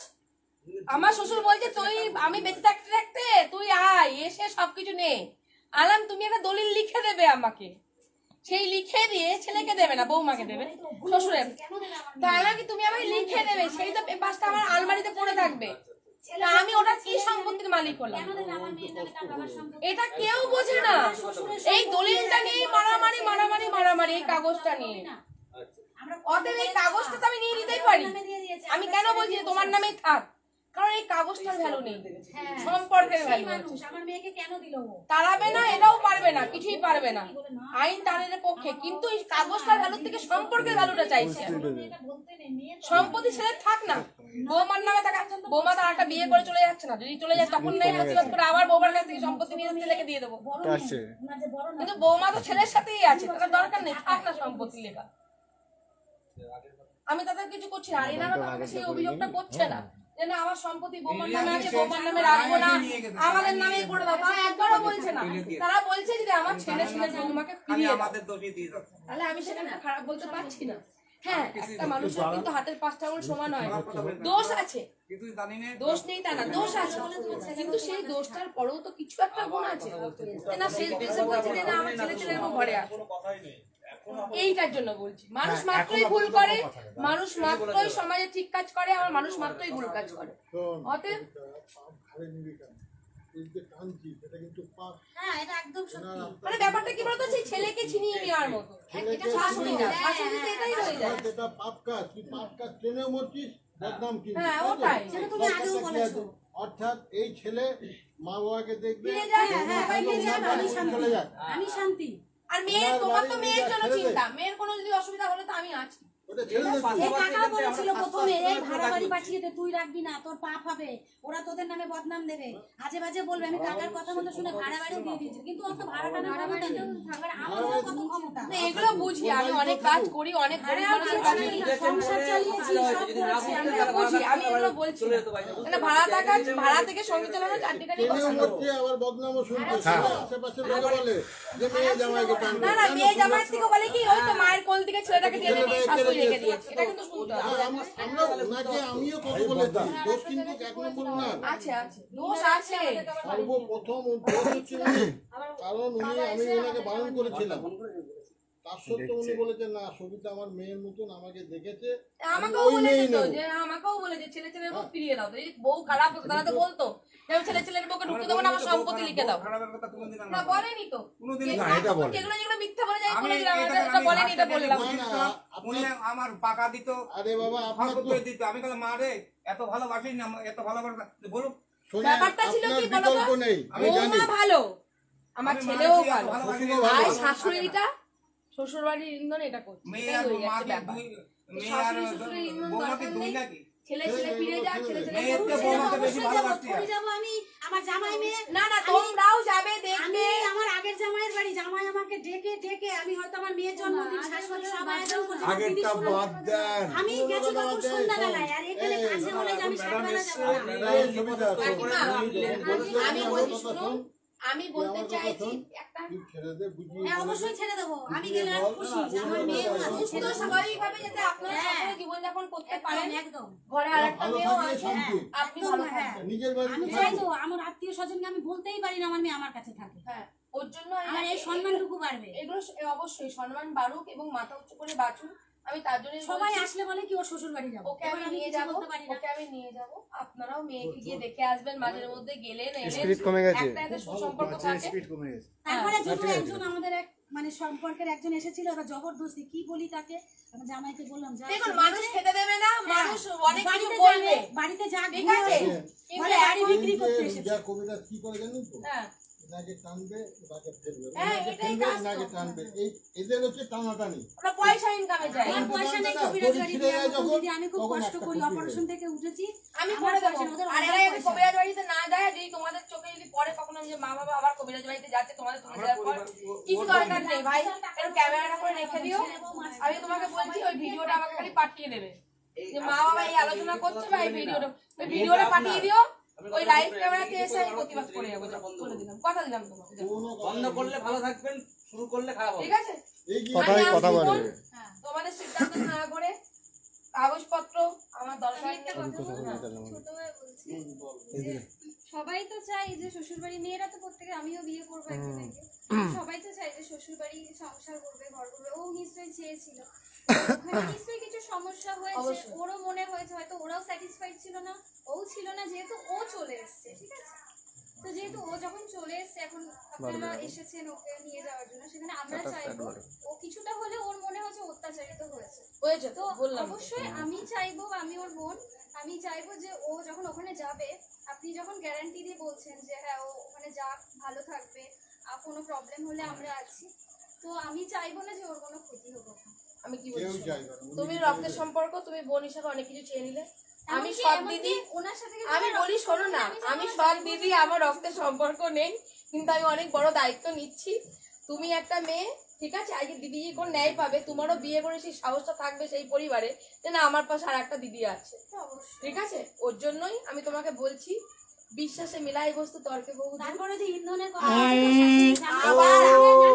আমার শ্বশুর বলছে তুই আমি বেঁচে থাকতে থাকতে তুই আয় এসে সবকিছু নে, আলাম তুমি একটা দলিল লিখে দেবে আমাকে, সেই লিখে দিয়ে ছেলেকে দেবে না বৌমাকে দেবে, শ্বশুরের, তাই নাকি তুমি আমাকে লিখে দেবে, সেই তো পেপারটা আমার আলমারিতে পড়ে থাকবে, তা আমি ওটা কি সম্পত্তির মালিক হলাম? কেন দেবে আমার মেয়ের নামে তার বাবার সম্পত্তি? এটা কেউ বোঝে না, এই দলিলটা নিয়ে মারামারি মারামারি মারামারি, এই কাগজটা নিয়ে। আমরা অতএব এই কাগজটা তো আমি নিয়ে নিতেই পারি, নামে দিয়ে দিয়েছি। আমি কেন বলছি যে তোমার নামেই থাক, কারণ এই কাগজটার ভ্যালু নেই, হ্যাঁ, সম্পর্কের সেই ভ্যালু মানুষ আছে। আমার মেয়েকে কেন দিল ও? তাড়াবে না, এটাও পারবে না, কিছুই পারবে না, আইন তাদের পক্ষে, কিন্তু এই কাগজটার ভ্যালু থেকে সম্পর্কের ভ্যালুটা চাইছে। এটা বলতে নেই, মেয়ে তো সম্পত্তি ছেলে থাক না, বৌমার নামে থাকা, বৌমা তার একটা বিয়ে করে চলে যাচ্ছে না, যদি চলে যায় তখন নেই প্রতিবাদ করে আবার বৌমার কাছ থেকে সম্পত্তি নিয়ে ছেলেকে দিয়ে দেবো, বড় আসছে। মেয়ে, ওনার যে বড় না, কিন্তু বৌমা তো ছেলের সাথেই আছে, তার দরকার নেই, থাক না সম্পত্তি লেখা। আমি তাদের কিছু করছি না, আর এনারা তো আমাকে সেই অভিযোগটা করছে না যে না আমার সম্পত্তি বৌমার নামে আছে, বৌমার নামে রাখবো না, আমাদের নামে করে দাও, তারা একবারও বলছে না, তারা বলছে যে আমার ছেলে বৌমাকে ফিরিয়ে দাও, তাহলে আমি সেখানে খারাপ বলতে পারছি না। হ্যাঁ, একটা মানুষের কিন্তু হাতের পাঁচটা আঙুল সমান হয় না, দোষ আছে, দোষ নেই তা না, দোষ আছে, কিন্তু সেই দোষটার পরেও তো কিছু একটা গুণ আছে, যে না সেই দেশে বলছে যে না আমার ছেলে এরকম ঘরে আসে, কোনো কথাই নেই এখন এইটার জন্য বলছি। মানুষ মাত্রই ভুল করে, মানুষ মাত্রই সমাজে ঠিক কাজ করে, আমার মানুষ মাত্রই ভুল কাজ করে, অতএব হ্যাঁ, এটা একদম সত্যি। মানে ব্যাপারটা কি বলতো, সেই ছেলেকে ছিনিয়ে নেওয়ার মতো, এটা শাশুড়ি না, শাশুড়ি তো এটাই হয়ে যায়। এটা পাপ কাজ, তুই পাপ কাজ ট্রেনে মরছিস, বদনাম কিনবি। হ্যাঁ, ওটাই। যেটা তুমি আগেও বলেছো। অর্থাৎ এই ছেলে মা বাবাকে দেখবে, ফিরে যায়, হ্যাঁ, হ্যাঁ, ফিরে যায়, আমি শান্তি, চলে যাক। আমি শান্তি। আর মেয়ের, তোমার তো মেয়ের জন্য চিন্তা, মেয়ের কোনো যদি অসুবিধা হলে তো আমি আছি। ওটা ছেড়ে দে তুই। এই কাকা বলেছিল প্রথমে, এই ভাড়া বাড়ি পাঠিয়ে দে, তুই রাখবি না, তোর পাপ হবে, ওরা তোদের নামে বদনাম দেবে, আজে বাজে বলবে। আমি কাকার কথা মতো শুনে ভাড়া বাড়ি দিয়ে দিয়েছি, কিন্তু অত ভাড়া টানা ক্ষমতা নেই। এবার আমাদেরও কত ক্ষমতা। না, এগুলো বুঝি, আমি অনেক কাজ করি, অনেক গরিব মানুষের কাজ করি, সংসার চালিয়েছি, সব করেছি। আমি এগুলো বুঝি, আমি এগুলো বলছি না, ভাড়া থাকা, ভাড়া থেকে সঙ্গীত চালানো চারটিখানি ট্রেনেও পছন্দ। মরছে, আবার বদনামও শুনছিস। আশেপাশে লোকে বলে যে মেয়ে জামাইকে টানবে। না না, মেয়ে জামাই থেকে বলে কি ওই তো মায়ের কোল থেকে ছেলেটাকে টেনে নিয়ে শাশুড়ি রেখে দিয়েছে, এটা কিন্তু শুনতে হবে। আমরা ওনাকে আমিও কথা বলেছি, দোষ কিন্তু এক নম্বর না, আছে আছে, দোষ আছে, সর্বপ্রথম দোষ হচ্ছে উনি। কারণ আমি ওনাকে বারণ করেছিলাম তার সত্ত্বেও উনি বলেছেন না সবিতা আমার মেয়ের মতন আমাকে দেখেছে, আমি আমাকেও ওই বলেছে মেয়েই তো নেবো। যে আমাকেও বলেছে ছেলে ছেলের বউ ফিরিয়ে দাও। তো এই বউ খারাপ হতো তারা তো বলতো যে আমি ছেলে ছেলের বউকে ঢুকতে দেবো না, আমার সম্পত্তি লিখে দাও। না বলেনি তো, না, এটা বলে। যেগুলো যেগুলো মিথ্যা বলে যায় আমি বলে দিলাম, এটা এটা বলেনি, এটা বললাম। না, না, উনি আপনার- আমার পাকা দিত, আরে বাবা আপনার ফটো তো করে দিত। আমি বললাম মা রে এত ভালোবাসি না, এত ভালোবাসা বলুক। শোনেন, ব্যাপারটা ছিল আপনার কি বলো তো? বিকল্প নেই, আমি জানি। বৌমা ভালো, আমার আমি ছেলেও মানছি, ভালো, ভালোবাসি, ভালো। আর শাশুড়িটা শ্বশুর বাড়ির ইন্ধন এটা করছে, মেয়ে এটাই আর হয়ে যাচ্ছে মাকে ব্যাপার। দুই, মেয়ে আর শাশুড়ি শ্বশুরের ইন্ধন বৌমাকে দরকার দুই নেই, নাকি? ছেলে ছেলে ফিরে যাক, ছেলে ছেলে মেয়ের বউ চেয়ে ছেলে বৌমাকে বউ। বেশি ভালোবাসতে হয়। যাবো আমি আমার জামাই মেয়ে না না তোমরাও যাবে আমি দেখবে। আমার আগের জামাইয়ের বাড়ি, জামাই আমাকে ডেকে ডেকে আমি হয়তো আমার মেয়ের জন্মদিন শাশুড়ি সব আয়োজন করছি, আমার জিনিস আগেরটা শোনা- বাদ দেন। আমি গেছি তখন সন্ধ্যাবেলায়, আর এখানে এই, কাছে হলে যে আমি সকালবেলা যাবো না। এই সবিতা, শোন, কাকিমা, তুমি যখন বলেছিলে আমি আমার বলি কথা শুনুন, শোন, আমি বলতে আমার কথা চাইছি শোন। একটা তুই ছেড়ে দে, বুঝিয়ে হ্যাঁ বলে দে। অবশ্যই ছেড়ে দেবো, আমি বুঝিয়ে গেলে আর বল। খুশি যে আমার মেয়েও আছে, সুস্থ ছেড়ে দেবো। স্বাভাবিকভাবে যাতে আপনারা হ্যাঁ। সকলে জীবনযাপন করতে একদম পারেন, একদম ঘরে আর একটা ভালো মেয়েও থাকলে আছে, শান্তি। আপনি একদম, ভালো হ্যাঁ। থাকবেন। নিজের বাড়িতে আমি চাই তো আমার আত্মীয় স্বজনকে আমি বলতেই পারি না আমার মেয়ে আমার কাছে থাকে, হ্যাঁ, ওর জন্য আমার এই সম্মানটুকু বাড়বে। এগুলো অবশ্যই সম্মান বাড়ুক এবং মাথা উঁচু করে বাঁচুন। আমি তার জন্য সবাই আসলে বলে কি ওর শ্বশুর বাড়ি যাবো, ওকে আমি এবার নিয়ে কিছু যাবো, বলতে পারি না। ওকে আমি নিয়ে যাবো। আপনারাও মেয়েকে গিয়ে দেখে আসবেন, মাঝের মধ্যে গেলেন এলেন, স্পিরিট কমে গেছে। একটা এতে সুসম্পর্ক থাকে। স্পিড কমে গেছে। তারপরে যখন একজন আমাদের এক মানে সম্পর্কের একজন এসেছিল, ওরা জবরদস্তি কি বলি তাকে, আমার জামাইকে বললাম যা দেখুন মানুষ খেতে দেবে না, মানুষ অনেক কিছু বাড়িতে বলবে, যাবে, বাড়িতে যা ঠিক ঘুরে আছে? আসে। কিন্তু বলে বাড়ি এখন- বিক্রি করতে এসেছে। যা কবিতা কি করে জানেন তো, হ্যাঁ, এনাকে টানবে তাকে ফেলবে, হ্যাঁ, এনাকে এটাই ফেলবে কাজ তো। এনাকে টানবে, এই এদের হচ্ছে টানাটানি। ওরা পয়সা ইনকামে যায়। আমার পয়সা নেই না, কবিরাজ শরীর বাড়ি ছিঁড়ে দিয়ে যায় এখন যখন, দিদি আমি খুব তখন কষ্ট একটা করি, কপি অপারেশন থেকে উঠেছি আমি আমার করে দেবো। পয়সা নেই, ওদের আর অনেক এরা যদি পয়সা। কবিরাজ বাড়িতে না যায়, যদি তোমাদের চোখে যদি পরে কখনো যে মা বাবা আবার কবিরাজ বাড়িতে যাচ্ছে তোমাদের তুলে আমরা দেওয়ার পর, পরিবার- কিছু দরকার নেই ভাই, একটু ক্যামেরাটা করে রেখে দিও। আমি তোমাকে বলছি ওই ভিডিওটা আমাকে খালি পাঠিয়ে দেবে, যে মা বাবা এই আলোচনা করছে বা এই ভিডিওটা, ওই ভিডিওটা পাঠিয়ে দিও। ওই লাইভ ক্যামেরাতে এসে আমি প্রতিবাদ করে যাবো, বলে দিলাম, কথা দিলাম তোমাকে। কোনো কথা বন্ধ করলে ভালো থাকবেন, শুরু করলে খারাপ হবে। ঠিক আছে, এই যে কথাই আমি কথা আসবো, বলবে। তোমাদের সিদ্ধান্ত না করে কাগজপত্র আমার দরকার নেই। ছোটবেলায় বলছি যে সবাই তো চাই যে শ্বশুরবাড়ি, মেয়েরা তো প্রত্যেকে, আমিও বিয়ে করবো একদিন আগে, সবাই তো চাই যে শ্বশুরবাড়ি সংসার করবে, ঘর করবে, ও নিশ্চয়ই চেয়েছিল। ওখানে নিশ্চয়ই কিছু সমস্যা হয়েছে, অবশ্যই। ওরও মনে হয়েছে, হয়তো ওরাও স্যাটিসফাইড ছিল না, ও ছিল না, যেহেতু ও চলে এসছে, ঠিক আছে? তো যেহেতু ও যখন চলে এসছে, এখন আপনারা এসেছেন ওকে নিয়ে যাওয়ার জন্য, সেখানে আমরা চাইবো ও কিছুটা হলে ওর মনে হচ্ছে অত্যাচারিত হয়েছে। হয়েছে তো তো বললাম তো। অবশ্যই আমি চাইবো, আমি ওর বোন, আমি চাইবো যে ও যখন ওখানে যাবে, আপনি যখন গ্যারান্টি দিয়ে বলছেন যে হ্যাঁ ও ওখানে যাক, ভালো থাকবে, আর কোনো প্রবলেম হলে আমরা আছি, তো আমি চাইবো না যে ওর কোনো ক্ষতি হোক ওখানে। আমি কি কেউ বলছি, চাইবে না, উনি তুমি নিজে রক্তের চাইবে। সম্পর্ক, তুমি বোন হিসাবে অনেক কিছু চেয়ে নিলে। আমি এমনকি- সৎ এমনকি দিদি, ওনার সাথে কিন্তু আমি আমার বলি রক্তের শোনো না, সম্পর্ক, আমি চাইবো সৎ যে দিদি, আমার রক্তের সম্পর্ক নেই, কিন্তু আমি অনেক বড় দায়িত্ব নিচ্ছি। তুমি একটা মেয়ে, ঠিক আছে, আজকে দিদি কোন ন্যায় পাবে, তোমারও বিয়ে করে সেই সাহসটা থাকবে সেই পরিবারে যে না আমার পাশে আর একটা দিদি আছে, অবশ্যই। ঠিক আছে? ওর জন্যই আমি তোমাকে বলছি, বিশ্বাসে মিলাই বস্তু তর্কে বহু দূর। তারপরে যে ইন্ধনের কথা আবার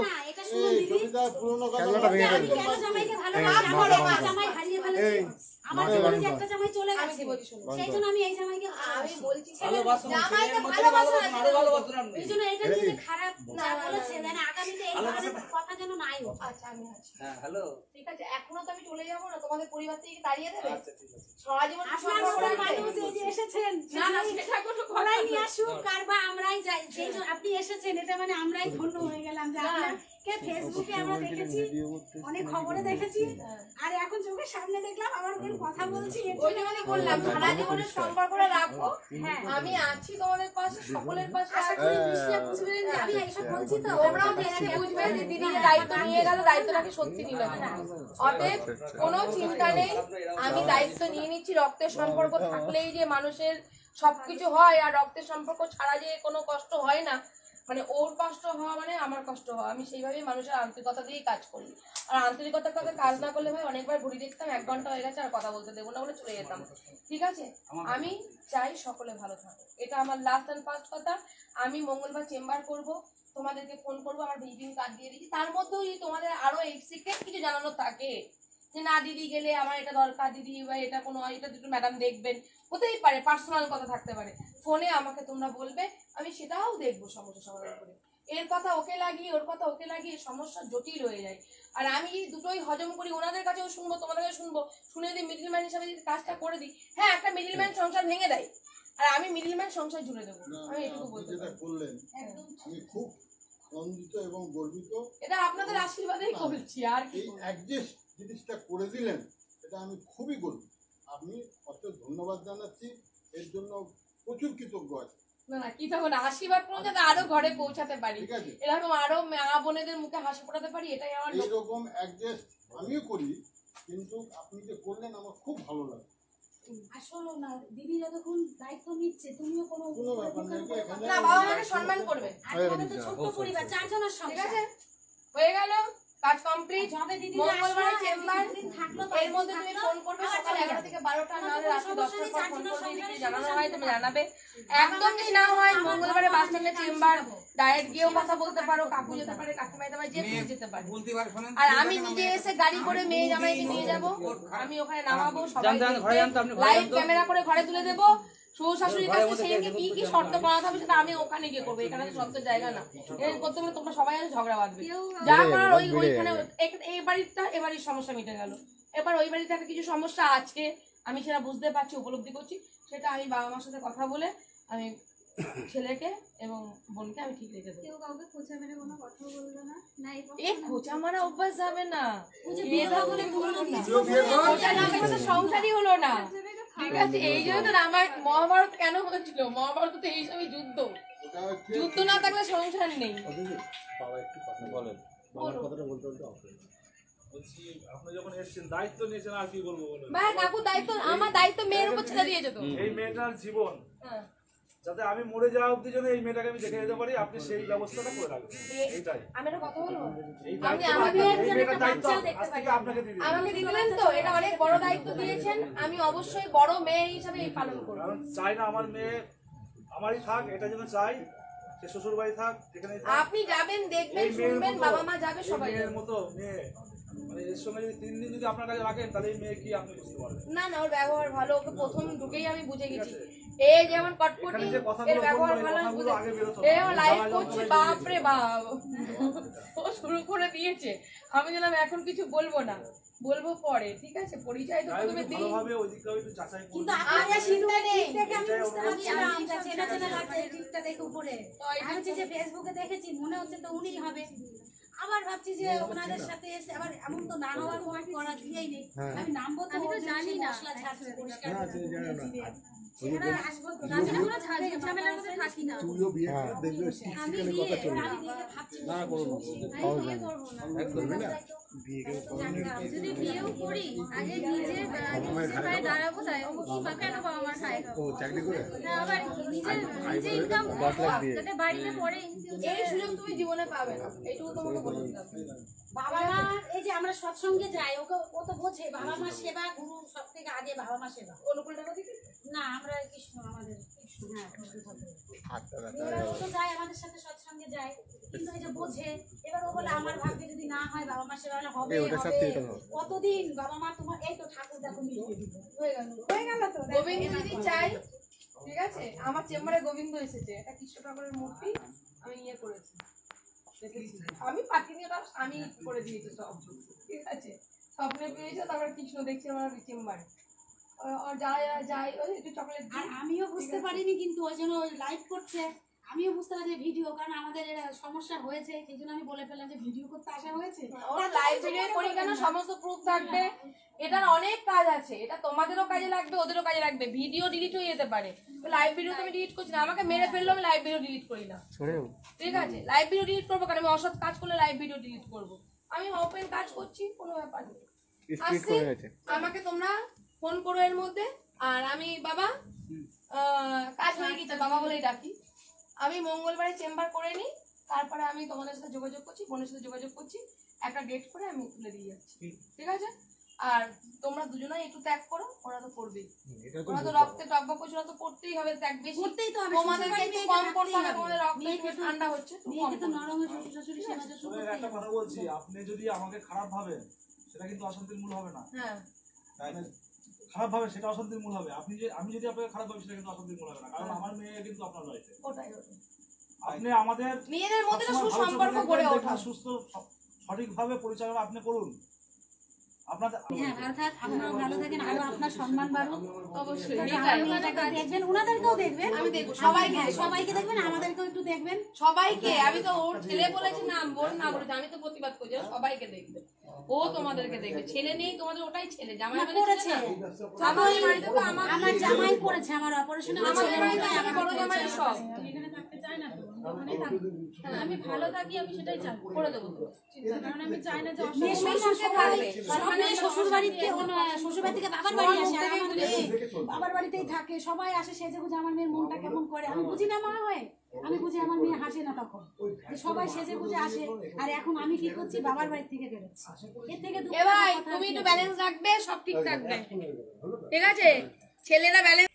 না এটা শুনুন এই দিদি, কবিতা পুরনো কথা খেলাটা ভেঙে আমি ফেলবে। কেন জামাইকে এই, ভালোবাসি, মাথা আমার বন্ধ। জামাই হারিয়ে ফেলেছি, এই, আমার মাথা জীবনে বন্ধ। যে একটা জামাই চলে আমি গেছে, কি বলছি শোনো, সেই জন্য আমি এই জামাইকে আমি ভালোবাসি। বলছি ভালোবাসুন, জামাইকে ছেলের মধ্যে ভালোবাসা ভালোবাসুন, আরো ভালোবাসুন আপনি। এই জন্য এটা নিয়ে যে খারাপ না বলেছে, যেন আগামীতে এই ধরনের কথা যেন নাই হোক। আচ্ছা আমি আছি, হ্যাঁ, হ্যালো। ঠিক আছে? এখনো তো আমি চলে যাবো না, তোমাদের পরিবার থেকে তাড়িয়ে দেবে? আচ্ছা, ঠিক আছে। সারা জীবন আপনার সম্পর্ক মতো রাখবে? মানুষ এই যে এসেছেন, না না সেটা কোনো কথা ওরাই না। নিয়ে আসুক, কার বা আমরাই যাই, সেই জন্য আপনি এসেছেন, এটা মানে আমরাই ধন্য হয়ে গেলাম যে আপনাকে ফেসবুকে আমরা দেখেছি, অনেক খবরে দেখেছি, আর এখন চোখের সামনে দেখলাম, আমার ওদের কথা বলছি, এর ওই জন্য জন্যই বললাম সারা জীবনের সম্পর্কটা রাখো, হ্যাঁ। আমি আছি তোমাদের পাশে, সকলের পাশে আশা আছি। করি বুঝলে বুঝবেন যে আমি এইসব বলছি তো, তোমরাও দেখে বুঝবে যে দিদি যে দায়িত্ব নিয়ে গেল, দায়িত্বটাকে সত্যি নিল না। অতএব কোনো চিন্তা নেই, আমি দায়িত্ব নিয়ে নিচ্ছি। রক্তের সম্পর্ক থাকলেই যে মানুষের সবকিছু হয়, আর রক্তের সম্পর্ক ছাড়া যে কোনো কষ্ট হয় না, মানে ওর কষ্ট হওয়া মানে আমার কষ্ট হওয়া, আমি সেইভাবেই মানুষের আন্তরিকতা দিয়েই কাজ করি। আর আন্তরিকতার কথা কাজ না করলে ভাই অনেকবার ঘুরি দেখতাম 1 ঘন্টা হয়ে গেছে আর কথা বলতে দেবো না বলে চলে যেতাম, ঠিক আছে? আমি চাই সকলে ভালো থাকে, এটা আমার লাস্ট অ্যান্ড ফার্স্ট কথা। আমি মঙ্গলবার চেম্বার করব, তোমাদেরকে ফোন করবো, আমার ভিজিটিং কার্ড দিয়ে দিচ্ছি। তার মধ্যেও যদি তোমাদের আরো সিক্রেট কিছু জানানো থাকে যে না দিদি গেলে আমার এটা দরকার, দিদি বা এটা কোনো এটা দুটো ম্যাডাম দেখবেন, হতেই পারে, পার্সোনাল কথা থাকতে পারে, ফোনে আমাকে তোমরা বলবে, আমি সেটাও দেখবো সমস্যা সমাধান করে। এর কথা ওকে লাগিয়ে ওর কথা ওকে লাগিয়ে সমস্যা জটিল হয়ে যায়। আর আমি যদি দুটোই হজম করি, ওনাদের কাছেও শুনবো, তোমাদের কাছে শুনবো, শুনে যদি মিডলম্যান হিসাবে যদি কাজটা করে দিই, হ্যাঁ একটা মিডলম্যান সংসার ভেঙে দেয়, আর আমি মিডলম্যান সংসার জুড়ে দেবো। আমি এটুকু বলতে যেটা পারি। করলেন আমি খুব আনন্দিত এবং গর্বিত। এটা আপনাদের আশীর্বাদেই করছি আর কি। এই অ্যাডজাস্ট জিনিসটা করে দিলেন, এটা আমি খুবই গর্বিত। আপনি অত ধন্যবাদ জানাচ্ছি, এর জন্য প্রচুর কৃতজ্ঞ আছি। না না, কি তখন আশীর্বাদ কোনো যাতে আরো ঘরে পৌঁছাতে পারি, ঠিক আছে, এরকম আরো মা বোনেদের মুখে হাসি ফোটাতে পারি, এটাই আমার লক্ষ্য। এইরকম অ্যাডজাস্ট আমিও করি, কিন্তু আপনি যে করলেন আমার খুব ভালো লাগে। আর শোনো না, দিদি যতক্ষণ দায়িত্ব নিচ্ছে তুমিও কোনো কোনো ব্যাপার নেই, এখানে না, বাবা মাকে সম্মান করবে। আর আমাদের তো ছোট্ট পরিবার, 4 জনের ঠিক সংসার। আছে, হয়ে গেল কাজ কমপ্লিট। যবে দিদি মঙ্গলবারে চেম্বার, থাকলো এর মধ্যে তুমি ফোন করবে সকাল 11 থেকে 12টা, নাহলে রাত্রি 10টার পর ফোন করবে, যদি জানানো হয় তুমি জানাবে। একদম যদি না হয় মঙ্গলবারে বাস স্ট্যান্ডে চেম্বার, ডাইরেক্ট গিয়েও কথা বলতে পারো, কাকু যেতে পারে, কাকিমা যেতে পারে, যে কেউ যেতে পারে। বলতে পারে শোনেন। আর আমি নিজে এসে গাড়ি করে মেয়ে জামাইকে নিয়ে যাব, আমি ওখানে নামাবো, সবাই লাইভ ক্যামেরা করে ঘরে তুলে দেবো। শ্বশুর শাশুড়ির কাছে সেদিনকে কি কি শর্ত করা থাকবে সেটা আমি ওখানে গিয়ে করবো, এখানে তো শর্তের জায়গা না। এর করতে গেলে তোমরা সবাই আছে ঝগড়া বাঁধবে, যা করার ওইখানে। এই বাড়িটা এ বাড়ির সমস্যা মিটে গেল, এবার ওই বাড়িতে একটা কিছু সমস্যা আছে, আমি সেটা বুঝতে পারছি, উপলব্ধি করছি, সেটা আমি বাবা মার সাথে কথা বলে আমি ছেলেকে এবং বোনকে আমি ঠিক রেখে দেবো। কেউ কাউকে খোঁচা মেরে কোনো কথা বললো না, না এ খোঁচা মারা অভ্যাস যাবে না, মেধা বলে বললো না। খোঁচা না মেরে তো সংসারই হলো না। ঠিক আছে, এই জন্য তো রামায়ণ মহাভারত কেন হয়েছিল, মহাভারত তো এইসবই যুদ্ধ, ওটা হচ্ছে যুদ্ধ না থাকলে সংসার নেই। বাবা একটু কথা বলেন। বাবার কথাটা বলতে বলতে অফ হয়ে গেল। বলছি আপনি যখন এসেছেন দায়িত্ব নিয়েছেন, আর কি বলবো বলুন। ভাই কাকু দায়িত্ব, আমার দায়িত্ব মেয়ের উপর ছেড়ে দিয়েছে তো। এই মেয়েটার জীবন হ্যাঁ। যাতে আমি মরে যাওয়া অবধি যেন এই মেয়েটাকে আমি দেখে যেতে পারি, আপনি সেই ব্যবস্থাটা করে রাখবেন। এইটাই আমি একটা কথা বলবো, এই আপনি দায়িত্ব, আমাকে এই মেয়েটার দায়িত্ব আজ থেকে আপনাকে দিয়ে দিন। আমাকে দিয়ে দিলেন তো, এটা অনেক বড় দায়িত্ব দিয়েছেন, আমি অবশ্যই বড় মেয়ে হিসাবে এই পালন করবো। কারণ চাই না আমার মেয়ে আমারই থাক, এটা যেন চাই সে শ্বশুর বাড়ি থাক, যেখানেই থাক। আপনি যাবেন, দেখবেন, এই মেয়ের শুনবেন, মতো, বাবা মা যাবে, এই সবাই মেয়ের যাবে। মতো মেয়ে, মানে এর সঙ্গে যদি 3 দিন যদি আপনার কাছে রাখেন, তাহলে এই মেয়ে কি আপনি বুঝতে পারবেন। না না, ওর ব্যবহার ভালো, ওকে প্রথম ঢুকেই আমি বুঝে গেছি। এই যেমন কটকটি, এখানে যে এর কথাগুলো ব্যবহার বলবো, এই ভালো, কথাগুলো আগে বেরোতো না। এই আমার লাইভ সমাজ করছি, অন্তরে বাপরে বাপ, ও শুরু করে দিয়েছে। আমি বললাম এখন কিছু বলবো না, বলবো পরে, ঠিক আছে, পরিচয় তো যাই হোক, প্রথমে দিই। ভালোভাবে ওই দিকটাও একটু যাচাই করুন। কিন্তু আচ্ছা, চিন্তা নেই। দেখে আমি বুঝতে পারছি না, এটাই আমরা চেনা চেনা লাগছে এই টিপটা দেখে উপরে। আমি হচ্ছে যে ফেসবুকে দেখেছি, মনে হচ্ছে তো উনিই হবে। আবার ভাবছি যে ওনাদের সাথে এসে আবার এমন তো না হওয়ার কোনো করা দিয়েই নেই। আমি নামবো তো, আমি তো জানি না। মশলা ছাড়ছে পরিষ্কার না, তুমি জানো না। এখানে আসবো তো, আমি তো কোনো ঝামেলার মধ্যে থাকি না। তুইও বিয়ে করে দেখবে আমি সেখানে বিয়ে, কথা চলবে। আমি দেখে ভাবছি না করবো, আমি বিয়ে করবো না। করবি না বিয়ে করে যদি বিয়েও করি, আগে নিজের পায়ে দাঁড়াবো, তাই বা কেন বাবা মার খায় খাবো? চাকরি করে না, আবার নিজে ইনকাম করবো, যাতে বাড়িতে পরে এই সুযোগ তুমি জীবনে পাবে না, এইটুকু তোমাকে বলে দিতে হবে। বাবা মা, এই যে আমরা সৎসঙ্গে যাই, ওকে ও তো বোঝে বাবা মা সেবা, গুরু সব থেকে আগে বাবা মা সেবা। অনুকূল টাকা দিতে না, আমরা কৃষ্ণ, আমাদের কৃষ্ণ, হ্যাঁ কৃষ্ণ ঠাকুর। এবার ও তো যায় আমাদের সাথে সৎসঙ্গে যায়, কিন্তু এই যে বোঝে, এবার ও বলে আমার ভাগ্যে যদি না হয় বাবা মা সেবা হলে হবে হবে। কতদিন বাবা মা তোমার, এই তো ঠাকুর দেখো মিলিয়ে দিল, হয়ে গেল। হয়ে গেল তো। গোবিন্দ যদি চাই, ঠিক আছে, আমার চেম্বারে গোবিন্দ এসেছে, এটা কৃষ্ণ ঠাকুরের মূর্তি, আমি ইয়ে করেছি, দেখেছি। আমি পাঠিয়ে ওটা আমি করে দিয়েছি সব, ঠিক আছে, স্বপ্নে পেয়েছে, তারপরে কৃষ্ণ দেখছি আমার চেম্বারে, যাই ওই একটু চকলেট আর আমিও বুঝতে পারিনি, কিন্তু ওই জন্য লাইভ করছে, আমিও বুঝতে পারি যে ভিডিও, কারণ আমাদের সমস্যা হয়েছে, সেই জন্য আমি বলে ফেললাম যে ভিডিও করতে আসা হয়েছে। ওর লাইভ ভিডিও করি কেন, সমস্ত প্রুফ থাকবে, এটার অনেক কাজ আছে, এটা তোমাদেরও কাজে লাগবে, ওদেরও কাজে লাগবে, ভিডিও ডিলিট হয়ে যেতে পারে, লাইভ ভিডিও তো আমি ডিলিট করছি না, আমাকে মেরে ফেললো, আমি লাইভ ভিডিও ডিলিট করি না, ঠিক আছে, লাইভ ভিডিও ডিলিট করবো কারণ আমি অসৎ কাজ করলে লাইভ ভিডিও ডিলিট করবো, আমি ওপেন কাজ করছি, কোনো ব্যাপার নেই। আসছি, আমাকে তোমরা ফোন করো এর মধ্যে, আর আমি বাবা কাজ হয়ে গেছে, বাবা বলেই ডাকি, আমি মঙ্গলবারে চেম্বার করে নিই, তারপরে আমি তোমাদের সাথে যোগাযোগ করছি, বোনের সাথে যোগাযোগ করছি, একটা ডেট করে আমি তুলে দিয়ে যাচ্ছি, ঠিক আছে। আর তোমরা দুজনেই একটু ত্যাগ করো, ওরা তো করবেই, ওরা তো রক্তে টকবক করছে, ওরা তো করতেই হবে ত্যাগ, বেশি করতেই তো হবে, তোমাদেরকে একটু কম করতে হবে, তোমাদের রক্ত একটু ঠান্ডা হচ্ছে, একটু কম মেয়েকে তো করো। নরম শ্বশুর শাশুড়ি সেবা যত্ন শোনেন, করতেই একটা হবে। কথা বলছি, আপনি যদি আমাকে খারাপ ভাবেন সেটা কিন্তু অশান্তির মূল হবে না। হ্যাঁ, খারাপ ভাবে সেটা অশান্তির মূল হবে, আমি যদি আপনাকে খারাপ ভাবি সেটা কিন্তু অশান্তির মূল হবে না, কারণ আমার মেয়ে কিন্তু আপনার বাড়িতে। ওটাই ওটাই। আপনি আমাদের মেয়েদের মধ্যে সবসময় ভালো সুসম্পর্ক চোখে গড়ে দেখবেন, ওঠা, সুস্থ সঠিকভাবে পরিচালনা আপনি করুন। আপনাদের হ্যাঁ ভালো থাক, আপনারাও ভালো থাকেন, আরো আপনার সম্মান বাড়ুক। অবশ্যই আমার এটাই। মেয়েটাকে দেখবেন, ওনাদেরকেও দেখবেন, আমি দেখবো, সবাইকে হ্যাঁ, দেখবো। সবাইকে দেখবেন, আমাদেরকেও একটু দেখবেন। সবাইকে, আমি তো ওর ছেলে বলেছি না, বোন না বলেছি, আমি তো প্রতিবাদ করছি ও সবাইকে দেখবে, ও তোমাদেরকে দেখবে। ছেলে নেই তোমাদের, ওটাই ছেলে, জামাই বাড়ি করেছে। ছেলে না? জামাই বাড়িতে তো আমার আমার জামাই করেছে, আমার অপারেশনে আমাদের বাড়িতে আমি বড় জামাই সব আমি এখানে থাকতে চাই না তো, আমি ওখানেই থাকবো। হ্যাঁ, আমি ভালো থাকি, আমি সেটাই চাই, করে দেবো তো। কারণ আমি চাই না যে মেয়ে অসুবিধা শ্বশুর থাকবে। শ্বশুর বাড়িতে, শ্বশুর বাড়ি থেকে বাবার বাড়ি আসে, আর আমার মেয়ে বাবার বাড়িতেই থাকে, সবাই আসে সেজে গুজে আমার মেয়ের মনটা কেমন করে। আমি বুঝি না মা হয়, আমি বুঝি আমার মেয়ে হাসে না তখন, যে সবাই সেজে গুজে আসে। আর এখন আমি কি করছি, বাবার বাড়ি থেকে বেরোচ্ছি, এর থেকে এ ভাই তুমি একটু ব্যালেন্স রাখবে, সব ঠিক থাকবে, ঠিক আছে? ছেলেরা ব্যালেন্স।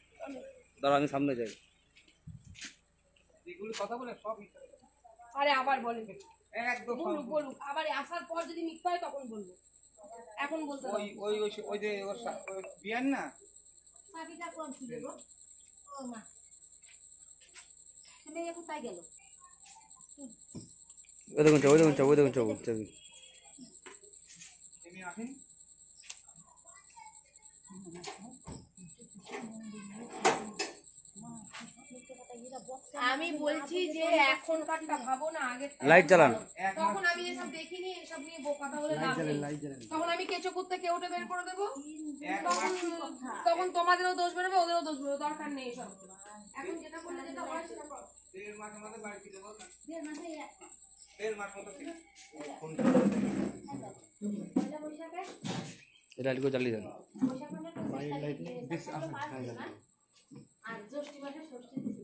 দাঁড়া আমি সামনে যাই। এগুলো কথা বলে সব মিথ্যা কথা। আরে আবার বলে একদম বলুক বলুক, আবার আসার পর যদি মিথ্যা হয় তখন বলবো, এখন বলতে ওই হবে। ওই ওই ওই যে ওর ওই বিয়ান না, চাবিটা কোন ছিল গো? ও মা, মেয়ে কোথায় গেল? ওই দেখুন চাবি, ওই দেখুন চাবি, ওই দেখুন চাবি চাবি। এমনি আসেনি। আমি বলছি যে এখনকারটা ভাবো না, আগে লাইট জ্বালান। তখন আমি এসব দেখিনি, এসব নিয়ে কথা বলে লাভ নেই। তখন আমি কেঁচো করতে কেউটে বের করে দেবো, তখন তোমাদেরও দোষ বেরোবে, ওদেরও দোষ বেরোবে, দরকার নেই এসব। এখন যেটা করলে যেটা হয় সেটা করো। 1.5 মাস আমাদের বাড়ি থেকে বলতাম 1.5 মাস মতো ছিল। এই লাইট করে জ্বালিয়ে দেন। আর জ্যৈষ্ঠী মাসে ষষ্ঠী ছিল,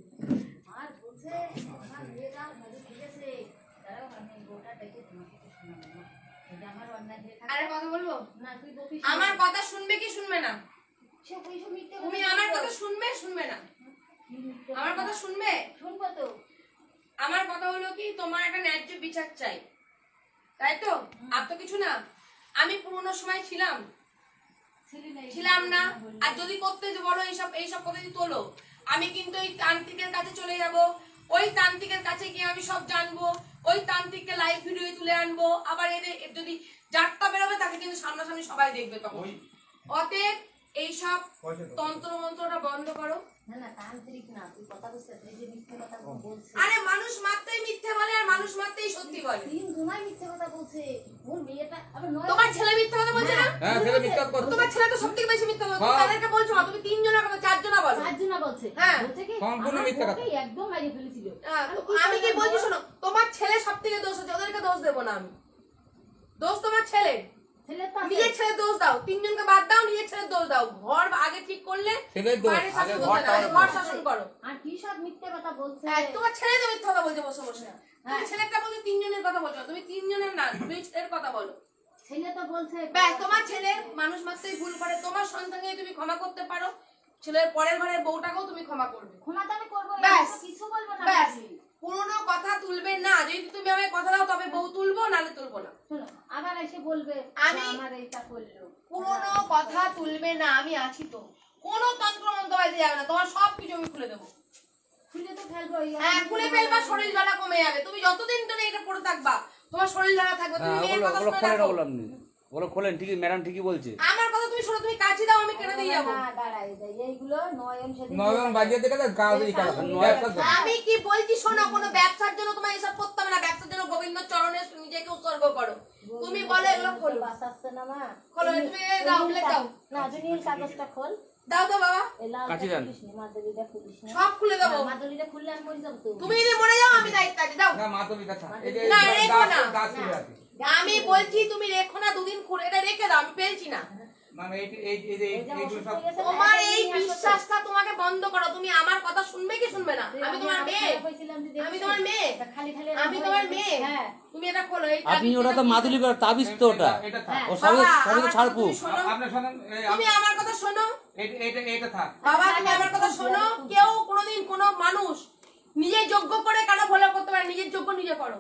আর বলছে আমার মেয়েটা মধু খেয়েছে, তারাও আমি গোটা ডেকে তোমাকে শোনাবো, এটা আমার অন্যায় হয়ে থাকে। আরে কথা বলবো, না তুই বকিস আমার কথা শুনবে কি শুনবে না? সে ওইসব মিথ্যে তুমি আমার কথা শুনবে শুনবে না? আমার কথা শুনবে? শুনবো তো। আমার কথা হলো কি, তোমার একটা ন্যায্য বিচার চাই, তাই তো? আর তো কিছু না। আমি পুরোনো সময় ছিলাম না, আর যদি করতে যে বলো এইসব কথা যদি তোলো, আমি কিন্তু ওই তান্ত্রিকের কাছে চলে যাব, ওই তান্ত্রিকের কাছে গিয়ে আমি সব জানবো, ওই তান্ত্রিককে লাইভ ভিডিও তুলে আনবো, আবার এদের যদি যাত্রা বেরোবে তাকে কিন্তু সামনাসামনি সবাই দেখবে তখন। অতএব এইসব তন্ত্র মন্ত্রটা বন্ধ করো। না না তান্ত্রিক না, তুই কথা বুঝছিস, এই যে মিথ্যে কথা বলছে, আরে মানুষ মাত্রই মিথ্যে বলে, আর মানুষ মাত্রই সত্যি বলে। তিন গুণাই মিথ্যে কথা বলছে। ওর মেয়েটা আবার নয়, তোমার ছেলে মিথ্যা কথা বলছে না? হ্যাঁ ছেলে মিথ্যা কথা বলছে। তোমার ছেলে তো সবথেকে বেশি মিথ্যা কথা বলে। তুমি তাদেরকে বলছো না, তুমি 3 জনের কথা 4 জনা বলো। চারজনা বলছে, হ্যাঁ। বলছে কি সম্পূর্ণ মিথ্যে কথা। আমাকে একদম মারিয়ে ফেলেছিল। আমি কি বলছি শোনো, তোমার ছেলে সবথেকে দোষ আছে, ওদেরকে দোষ দেবো না আমি। দোষ তোমার ছেলে, ছেলে তো আছে। নিজের ছেলে দোষ দাও, 3 জনকে বাদ দাও, নিজের ছেলে দোষ দাও। ঘর আগে ঠিক করলে ছেলের দোষ, বাইরে শাসন আগে করতে ঘরটা না, ঘর শাসন করো। আর কি সব মিথ্যে কথা বলছে। তোমার ছেলে তো মিথ্যা কথা বলছে বসে বসে। তুমি ছেলেটা বলছো 3 জনের কথা বলছো, তুমি 3 জনের না, তুমি ছেলের কথা বলো। ছেলে তো বলছে ব্যাস, তোমার ছেলে মানুষ মাত্রই ভুল করে, তোমার সন্তানকে তুমি ক্ষমা করতে পারো, ছেলের পরের ঘরের বউটাকেও তুমি ক্ষমা করবে। ক্ষমা তো আমি করবো, ব্যাস। কিছু বলবো না। ব্যাস, পুরোনো কথা তুলবে না। যদি তুমি আমায় কথা দাও তবে বউ তুলবো, নালে তুলবো না। শোনো, আবার এসে বলবে আমি- আমার এইটা করলো। পুরোনো কথা তুলবে না, আমি আছি তো। কোনো তন্ত্র মন্ত্র বাজে যাবে না, তোমার সব কিছু আমি খুলে দেবো। খুলে তো ফেলবো। হ্যাঁ, খুলে ফেলবা, শরীর জ্বালা কমে যাবে। তুমি যতদিন ধরে এটা পড়ে থাকবা, তোমার শরীর জ্বালা থাকবে। তুমি হ্যাঁ মেয়ের ওগুলো কথা ওগুলো শুনে খোলেন, রাখো। ওগুলো আপনি ওগুলো খোলেন। ঠিকই ম্যাডাম ঠিকই বলছে। আমার কথা তুমি শোনো, তুমি কাছে দাও, আমি কেটে দিয়ে যাবো। না দাঁড়াই যাই, এইগুলো নয়ন সেদিন নয়ন বাজিয়ে দেখে দেখ গা দিয়ে কাটা আমি কি বলছি শোনো, কোনো ব্যবসার জন্য তোমার এসব করতে হবে না। ব্যবসার জন্য গোবিন্দ চরণে নিজেকে উৎসর্গ করো। তুমি বলো এগুলো খোলো, বাঁচাচ্ছে না মা। খোলো, তুমি দাও, প্লেট দাও, না নীল কাগজটা খোল। দাও তো বাবা, এই লালটা কাচি দেন। খুলিস নি, মাদুলিটা খুলিস নি। সব খুলে দেবো। মাদুলিটা খুললে আমি মরে যাবো তো। তুমি যদি মরে যাও আমি দায়িত্ব আছি, দাও। না মাতলি কথা এই যে না, রেখো না। গাছ ছিল আছে আমি বলছি তুমি রেখো না, 2 দিন খুলে এটা রেখে দাও, আমি পেয়েছি না। মানে এই এই এই এই যে এইগুলো অসুস্থ সব হয়ে গেছে না, তোমার এটা এই নিয়ে আসো তো। বিশ্বাসটা তোমাকে বন্ধ করো। তুমি আমার কথা শুনবে কি শুনবে না? আমি তোমার মেয়ে, আমি তোমার মেয়ে, খালি খালি আমি তোমার মেয়ে। হ্যাঁ। তুমি এটা খোলো। এই আপনি ওটা তো মাদুলি করে তাবিজ তো ওটা। এটা থাক ও সবই বাবা, সবই তো আমার ছাড়পু। কথা তুমি শোনো। আপনি শুনুন তুমি আমার কথা শোনো এটা এটা থাক বাবা, তুমি আমার কথা শোনো। কেউ কোনোদিন কোনো মানুষ নিজে যোগ্য করে কারো ভালো করতে পারে, নিজের যোগ্য নিজে করো।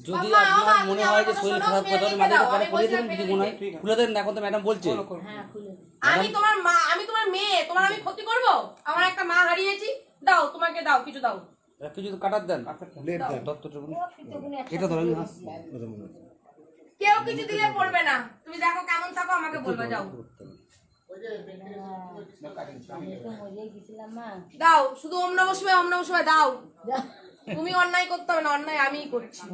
যদি বাবা, আপনার বাবা, মনে তুমি হয় আমার যে কথা শরীর শোনো, খারাপ তুমি কথা রেখে মাঝে দাও, পরে আমি খুলে বলছি দেবেন। আমি যদি ফেলে মনে হয় দিই। খুলে দেন, এখন তো ম্যাডাম বলছে। হ্যাঁ খুলে দে। আমি তোমার মা, আমি তোমার মেয়ে, তোমার আমি ক্ষতি করবো? আমার একটা মা হারিয়েছি, দাও, তোমাকে দাও, কিছু দাও। একটু যদি কাটার দেন, ব্লেড দেন, তত্ত্বটা ও ফিতে গুনে এটা ধরেন না। কেউ কিছু দিলে পড়বে না, তুমি দেখো কেমন থাকো আমাকে বলবে। যাও দাও, শুধু ওম নমঃ শিবায় দাও। তুমি অন্যায় করতে হবে না, অন্যায় আমিই করছি।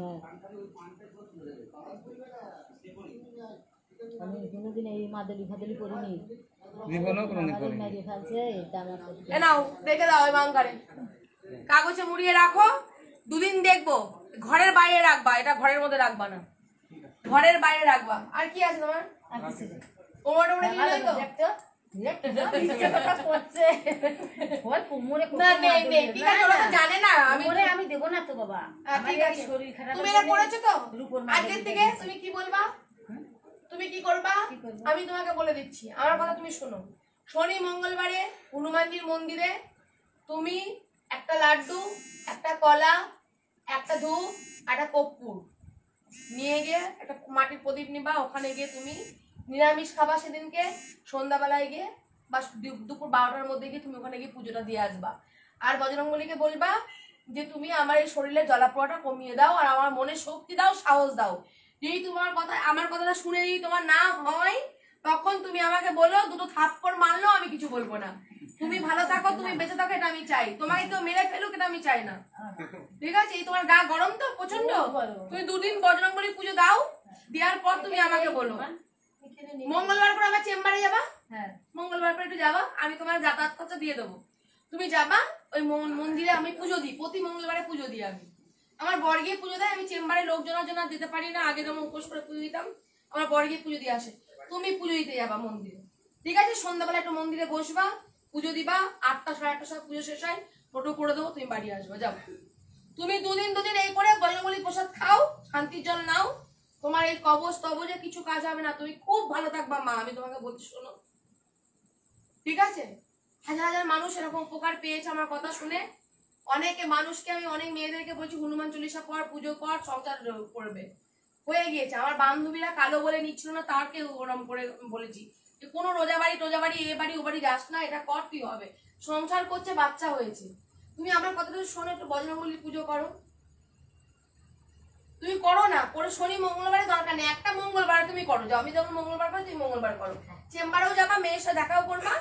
আমি কোনোদিন এই মাদুলি ফাদুলি করিনি। এ নাও রেখে দাও ওই বাঙ্কারে, কাগজে মুড়িয়ে রাখো, দুদিন দেখবো। ঘরের বাইরে রাখবা, এটা ঘরের মধ্যে রাখবা না, ঘরের বাইরে রাখবা। আর কি আছে তোমার? কোমরে টোমরে কি নেই তো? জানে না আমি দেবো না তো বাবা, শরীর খারাপ। তুমি এটা করেছো তো আজকের থেকে, তুমি কি বলবা, তুমি কি করবা আমি তোমাকে বলে দিচ্ছি। আমার কথা তুমি শোনো, শনি মঙ্গলবারে হনুমানজির মন্দিরে তুমি একটা লাড্ডু, একটা কলা, একটা ধূপ, একটা কর্পূর নিয়ে গিয়ে একটা মাটির প্রদীপ নিবা। ওখানে গিয়ে তুমি নিরামিষ খাবা সেদিনকে, সন্ধ্যাবেলায় গিয়ে বা দুপুর 12টার মধ্যে গিয়ে তুমি ওখানে গিয়ে পুজোটা দিয়ে আসবা। আর বজরংবলীকে বলবা যে তুমি আমার এই শরীরের জলাপোড়াটা কমিয়ে দাও, আর আমার মনে শক্তি দাও, সাহস দাও। যদি তোমার কথা, আমার কথাটা শুনে যদি তোমার না হয়, তখন তুমি আমাকে বলো, দুটো থাপ্পড় মারলো, আমি কিছু বলবো না। তুমি ভালো থাকো, তুমি বেঁচে থাকো, এটা আমি চাই। তোমাকে কেউ মেরে ফেলুক, এটা আমি চাই না, ঠিক আছে? এই তোমার গা গরম তো প্রচন্ড, তুমি দুদিন বজরংবলী পুজো দাও, দেওয়ার পর তুমি আমাকে বলো। মঙ্গলবার করে আমার চেম্বারে যাবা, হ্যাঁ মঙ্গলবার করে একটু যাবা, আমি তোমার যাতায়াত খরচা দিয়ে দেবো। তুমি যাবা ওই মন্দিরে, আমি পুজো দিই, প্রতি মঙ্গলবারে পুজো দিই আমি। আমার বর গিয়ে পুজো দেয়, আমি চেম্বারে লোকজনের জন্য দিতে পারি না, আগে যেমন উপোস করে পুজো দিতাম, আমার বর গিয়ে পুজো দিয়ে আসে। তুমি পুজো দিতে যাবা মন্দিরে, ঠিক আছে? সন্ধ্যাবেলা একটু মন্দিরে বসবা, পুজো দিবা, 8টা সাড়ে 8টার সময় পুজো শেষ হয়, ফটো করে দেবো, তুমি বাড়ি আসবা। যাও, তুমি দুদিন এই করে বজরংবলী প্রসাদ খাও, শান্তির জল নাও, তোমার এই কবজ তবজে কিছু কাজ হবে না, তুমি খুব ভালো থাকবা মা, আমি তোমাকে বলছি শোনো, ঠিক আছে? হাজার হাজার মানুষ এরকম উপকার পেয়েছে আমার কথা শুনে। অনেকে মানুষকে, আমি অনেক মেয়েদেরকে বলছি হনুমান চল্লিশা পর, পুজো কর, সংসার করবে, হয়ে গিয়েছে। আমার বান্ধবীরা কালো বলে নিচ্ছিল না, তারকে ওরম করে বলেছি যে কোনো রোজা বাড়ি টোজা বাড়ি, এ বাড়ি ও বাড়ি যাস না, এটা কর, তুই হবে। সংসার করছে, বাচ্চা হয়েছে। তুমি আমার কথাটা শোনো, একটু বজরংবলী পুজো করো, তুমি করো না, করে শনি মঙ্গলবারে দরকার নেই, একটা মঙ্গলবার তুমি করো। যাও, আমি যখন মঙ্গলবার করো, তুমি মঙ্গলবার করো, চেম্বারেও যাবা, মেয়ের সাথে দেখাও করবা।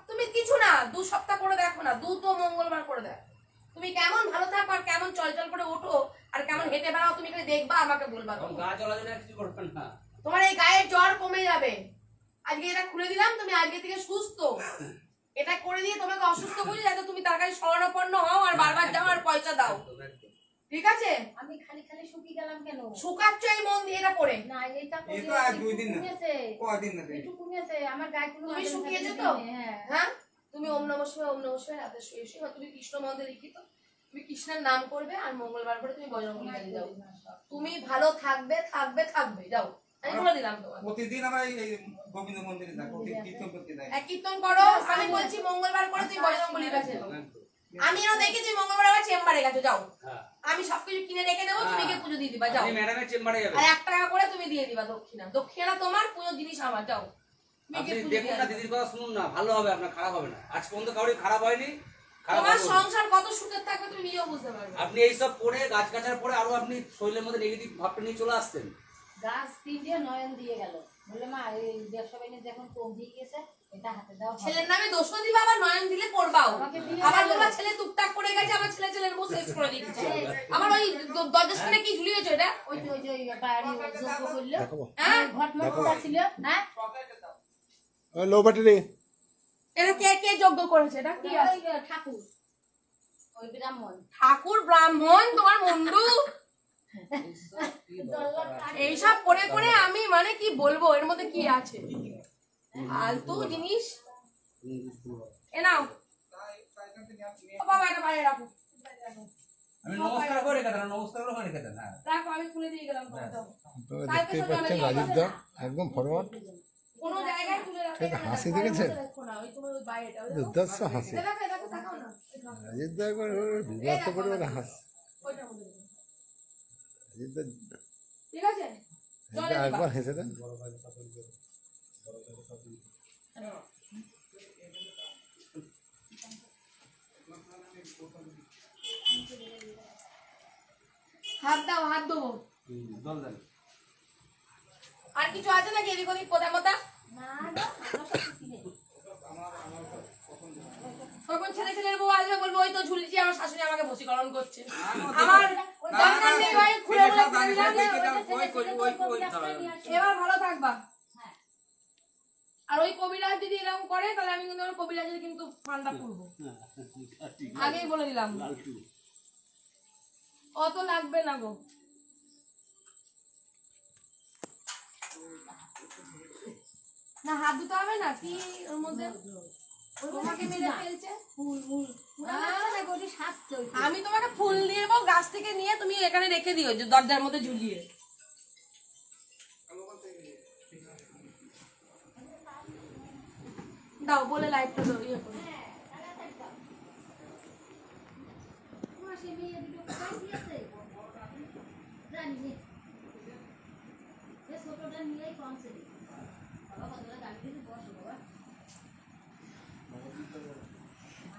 তুমি কিছু না, 2 সপ্তাহ করে দেখো না, 2 মঙ্গলবার করে দেখো, তুমি কেমন ভালো থাকো, আর কেমন চলচল করে ওঠো, আর কেমন হেঁটে বেড়াও, তুমি দেখবা, আমাকে বলবা। তোমার এই গায়ের জ্বর কমে যাবে। আজকে এটা খুলে দিলাম, তুমি আজকে থেকে সুস্থ। এটা করে দিয়ে তোমাকে অসুস্থ বুঝে, যাতে তুমি তার কাছে শরণাপন্ন হও, আর বারবার যাও, আর পয়সা দাও, ঠিক আছে? আমি খালি খালি শুকিয়ে গেলাম কেন? শুকাচ্ছ এই মন দিয়ে এটা করে না, এটা এই তো আর 2 দিন না, কয়দিন না, একটু কমেছে আমার গায়ে কোনো। তুমি শুকিয়েছো তো? হ্যাঁ, তুমি ওম নমঃ শিবায় রাতে শুয়ে শুয়ে, তুমি কৃষ্ণ মন্ত্রে লিখিত, তুমি কৃষ্ণের নাম করবে, আর মঙ্গলবার করে তুমি বজরংবলী গাড়ি যাও। তুমি ভালো থাকবে, থাকবে, থাকবে। যাও, আমি বলে দিলাম তোমাকে। প্রতিদিন আমরা এই গোবিন্দ মন্দিরে যাই, কীর্তন করতে যাই। কীর্তন করো, আমি বলছি মঙ্গলবার করে তুমি বজরংবলীর কাছে যাও। আমিও দেখেছি মঙ্গলবার আবার চেম্বারে গেছো, যাও, আমি সবকিছু কিনে রেখে দেবো, তুমি গিয়ে পুজো দিয়ে দিবা। যাও, ম্যাডামের চেম্বারে যাবে, আর 1 টাকা করে তুমি দিয়ে দিবা দক্ষিণা। দক্ষিণা তোমার, পুজোর জিনিস আমার। যাও, আপনি দেখুন না, দিদির কথা শুনুন না, ভালো হবে, আপনার খারাপ হবে না। আজ পর্যন্ত কারোর খারাপ হয়নি, তোমার সংসার কত সুখের থাকবে তুমি নিজেও বুঝতে পারবে। আপনি এইসব পরে, গাছ গাছার পরে আরো আপনি শরীরের মধ্যে নেগেটিভ ভাবটা নিয়ে চলে আসছেন। গাছ 3 দিয়ে নয়ন দিয়ে গেল, বলে মা এই ব্যবসা বাণিজ্য এখন কম দিয়ে গেছে, এটা হাতে দাও। ছেলের নামে দোষও দিবা, আবার নয়ন দিলে পড়বাও। আবার তোমার ছেলে টুকটাক করে গেছে, আমার ছেলের বউ শেষ করে দিচ্ছে। আমার ওই দরজার সামনে কি ঝুলিয়েছো এটা? ওই যে বাড়ি যোগ্য করলো, হ্যাঁ ঘটমটা ছিল, হ্যাঁ লো ব্যাটারি। এটা কে যোগ্য করেছে? এটা কি আছে? ঠাকুর, ওই ব্রাহ্মণ। ঠাকুর ব্রাহ্মণ, তোমার মুন্ডু এইসব করে করে আমি মানে কি বলবো, এর মধ্যে কি আছে ফালতু জিনিস। এ নাও বাবা, এটা বাইরে রাখো, আমি নমস্কার করে রেখে দেন, নমস্কার করে রেখে দেন। হ্যাঁ, রাখো, আমি খুলে দিয়ে গেলাম। দেখতেই পাচ্ছেন রাজীব দা একদম ফরওয়ার্ড, কোনো জায়গায় তুলে রাখো, হাসি দেখেছেন, ওই তোমার বাইরেটা দুর্দান্ত হাসি। দেখো, তাকাও না, রাজীব দা একবার বিব্রত করে ওরা হাসি। ওইটার মধ্যে রাজীব দা ঠিক আছে, একবার হেসে দেন। হাত দাও, হাত দেবো। জল দেন। আর কিছু আছে নাকি এদিক ওদিক পোতা মোতা? তখন ছেলের বউ আসবে বলবো ওই তো ঝুলছি, আমার শাশুড়ি আমাকে বশীকরণ করছে। আমার দরকার নেই ভাই, খুলে এবার ভালো থাকবা। আর ওই কবিরাজ যদি এরকম করে তাহলে আমি কিন্তু আমার কবিরাজের কিন্তু ফান্ডা পুরবো, আগেই বলে দিলাম। অত লাগবে না গো। না হাত ধুতে হবে না কি ওর মধ্যে? তোমাকে মেরে ফেলছে আমি তোমাকে ফুল দিয়ে দেবো গাছ থেকে নিয়ে, তুমি এখানে রেখে দিও দরজার মধ্যে ঝুলিয়ে। দাও বলে লাইটটা দাও, ইয়ে করে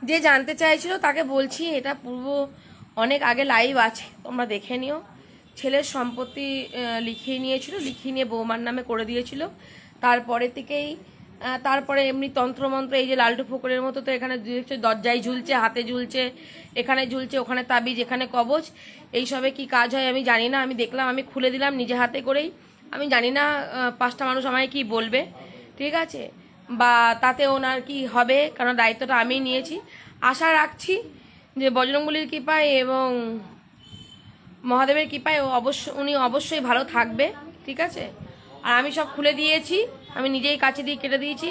যে জানতে চাইছিল তাকে বলছি, এটা পূর্ব অনেক আগে লাইভ আছে, তোমরা দেখে নিও। ছেলের সম্পত্তি লিখিয়ে নিয়েছিল, লিখিয়ে নিয়ে বৌমার নামে করে দিয়েছিল। তারপরে থেকেই তারপরে এমনি তন্ত্রমন্ত্র, এই যে লালটু ফোকরের মতো তো এখানে দরজায় ঝুলছে, হাতে ঝুলছে, এখানে ঝুলছে, ওখানে তাবিজ, এখানে কবচ, এইসবে কি কাজ হয় আমি জানি না। আমি দেখলাম, আমি খুলে দিলাম নিজে হাতে করেই। আমি জানি না 5টা মানুষ আমায় কি বলবে, ঠিক আছে, বা তাতে ওনার কি হবে, কারণ দায়িত্বটা আমি নিয়েছি। আশা রাখছি যে বজরংবলীর কৃপায় এবং মহাদেবের কৃপায় উনি অবশ্যই ভালো থাকবে, ঠিক আছে। আর আমি সব খুলে দিয়েছি, আমি নিজেই কাছে দিয়ে কেটে দিয়েছি।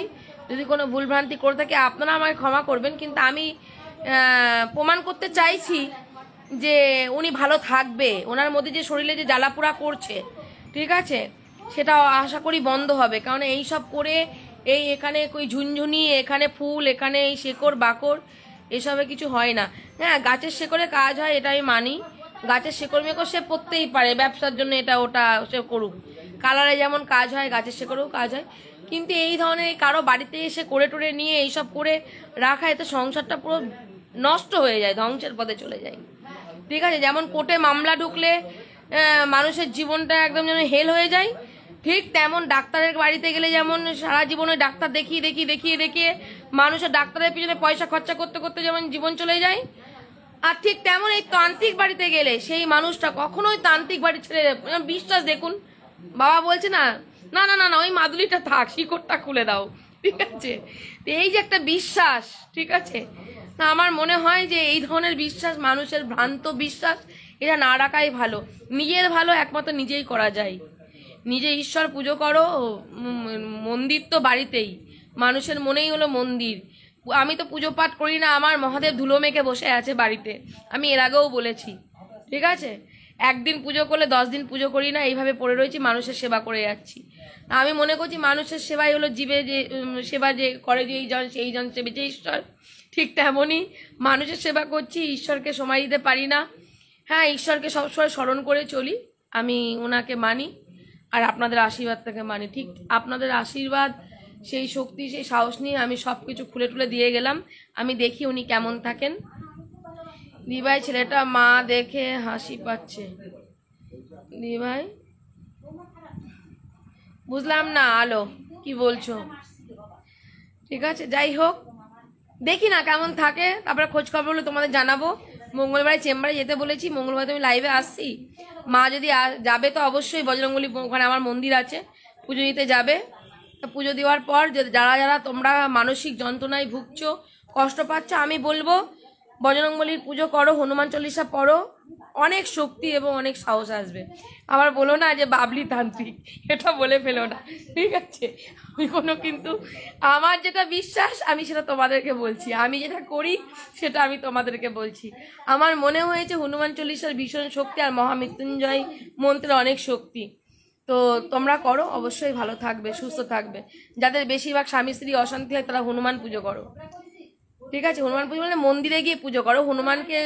যদি কোনো ভুলভ্রান্তি করে থাকে আপনারা আমাকে ক্ষমা করবেন, কিন্তু আমি প্রমাণ করতে চাইছি যে উনি ভালো থাকবে। ওনার মধ্যে যে শরীরে যে জ্বালাপোড়া করছে, ঠিক আছে, সেটা আশা করি বন্ধ হবে। কারণ এই সব করে এখানে কই ঝুনঝুনি, এখানে ফুল, এখানে এই শেকড় বাকড়, এসবে কিছু হয় না। হ্যাঁ, গাছের শেকড়ে কাজ হয়, এটা আমি মানি। গাছের শেকড় মেকড় সে পড়তেই পারে, ব্যবসার জন্য এটা ওটা সে করুক। কালারে যেমন কাজ হয়, গাছের শেকড়েও কাজ হয়। কিন্তু এই ধরনের কারো বাড়িতে এসে করে টোরে নিয়ে এইসব করে রাখা, এতে সংসারটা পুরো নষ্ট হয়ে যায়, ধ্বংসের পথে চলে যায়, ঠিক আছে। যেমন কোর্টে মামলা ঢুকলে মানুষের জীবনটা একদম যেন হেল হয়ে যায়, ঠিক তেমন ডাক্তারের বাড়িতে গেলে যেমন সারা জীবনে ডাক্তার দেখিয়ে মানুষের ডাক্তারের পিছনে পয়সা খরচা করতে করতে যেমন জীবন চলে যায়, আর ঠিক তেমন এই তান্ত্রিক বাড়িতে গেলে সেই মানুষটা কখনোই তান্ত্রিক বাড়ি ছেড়ে, বিশ্বাস দেখুন, বাবা বলছে না না না না না ওই মাদুলিটা থাক, শিকড়টা খুলে দাও, ঠিক আছে। এই যে একটা বিশ্বাস, ঠিক আছে, না আমার মনে হয় যে এই ধরনের বিশ্বাস, মানুষের ভ্রান্ত বিশ্বাস, এটা না রাখাই ভালো। নিজের ভালো একমাত্র নিজেই করা যায়। নিজে ঈশ্বর পুজো করো, মন্দির তো বাড়িতেই, মানুষের মনেই হলো মন্দির। আমি তো পুজো পাঠ করি না, আমার মহাদেব ধুলো মেখে বসে আছে বাড়িতে, আমি এর আগেও বলেছি, ঠিক আছে। একদিন পুজো করলে 10 দিন পুজো করি না, এইভাবে পড়ে রয়েছি, মানুষের সেবা করে যাচ্ছি। আমি মনে করছি মানুষের সেবাই হলো জীবে যে সেবা যে করে, যে এই জন সেই জন সেবেছে ঈশ্বর, ঠিক তেমনই মানুষের সেবা করছি, ঈশ্বরকে সময় দিতে পারি না। হ্যাঁ, ঈশ্বরকে সবসময় স্মরণ করে চলি, আমি ওনাকে মানি, আর আপনাদের আশীর্বাদ থেকে মানি। ঠিক আপনাদের আশীর্বাদ, সেই শক্তি, সেই সাহস নিয়ে আমি সব কিছু খুলে টুলে দিয়ে গেলাম। আমি দেখি উনি কেমন থাকেন। দিভাই ছেলেটা মা দেখে হাসি পাচ্ছে। দিভাই বুঝলাম না আলো কি বলছো, ঠিক আছে। যাই হোক, দেখি না কেমন থাকে, তারপরে খোঁজ খবর হলে তোমাদের জানাবো। মঙ্গলবারে চেম্বারে যেতে বলেছি, মঙ্গলবারে তুমি লাইভে আসছি। মা যদি যাবে তো অবশ্যই বজরংবলী, ওখানে আমার মন্দির আছে, পুজো দিতে যাবে। পুজো দেওয়ার পর যারা যারা তোমরা মানসিক যন্ত্রণায় ভুগছো, কষ্ট পাচ্ছ, আমি বলবো বজরংবলীর পুজো করো, হনুমান চল্লিশা পড়ো, অনেক শক্তি এবং অনেক সাহস আসবে। আবার বলো না যে বাবলি তান্ত্রিক, এটা বলে ফেলো না, ঠিক আছে। আমি কিন্তু আমার যেটা বিশ্বাস আমি সেটা তোমাদেরকে বলছি, আমি যেটা করি সেটা আমি তোমাদেরকে বলছি। আমার মনে হয়েছে হনুমান চল্লিশার ভীষণ শক্তি, আর মহামৃত্যুঞ্জয় মন্ত্রের অনেক শক্তি। তো তোমরা করো, অবশ্যই ভালো থাকবে, সুস্থ থাকবে। যাদের বেশিরভাগ স্বামী স্ত্রী অশান্তি হয় তারা হনুমান পুজো করো, ঠিক আছে। হনুমান পুজো মানে মন্দিরে গিয়ে পুজো করো, হনুমানকে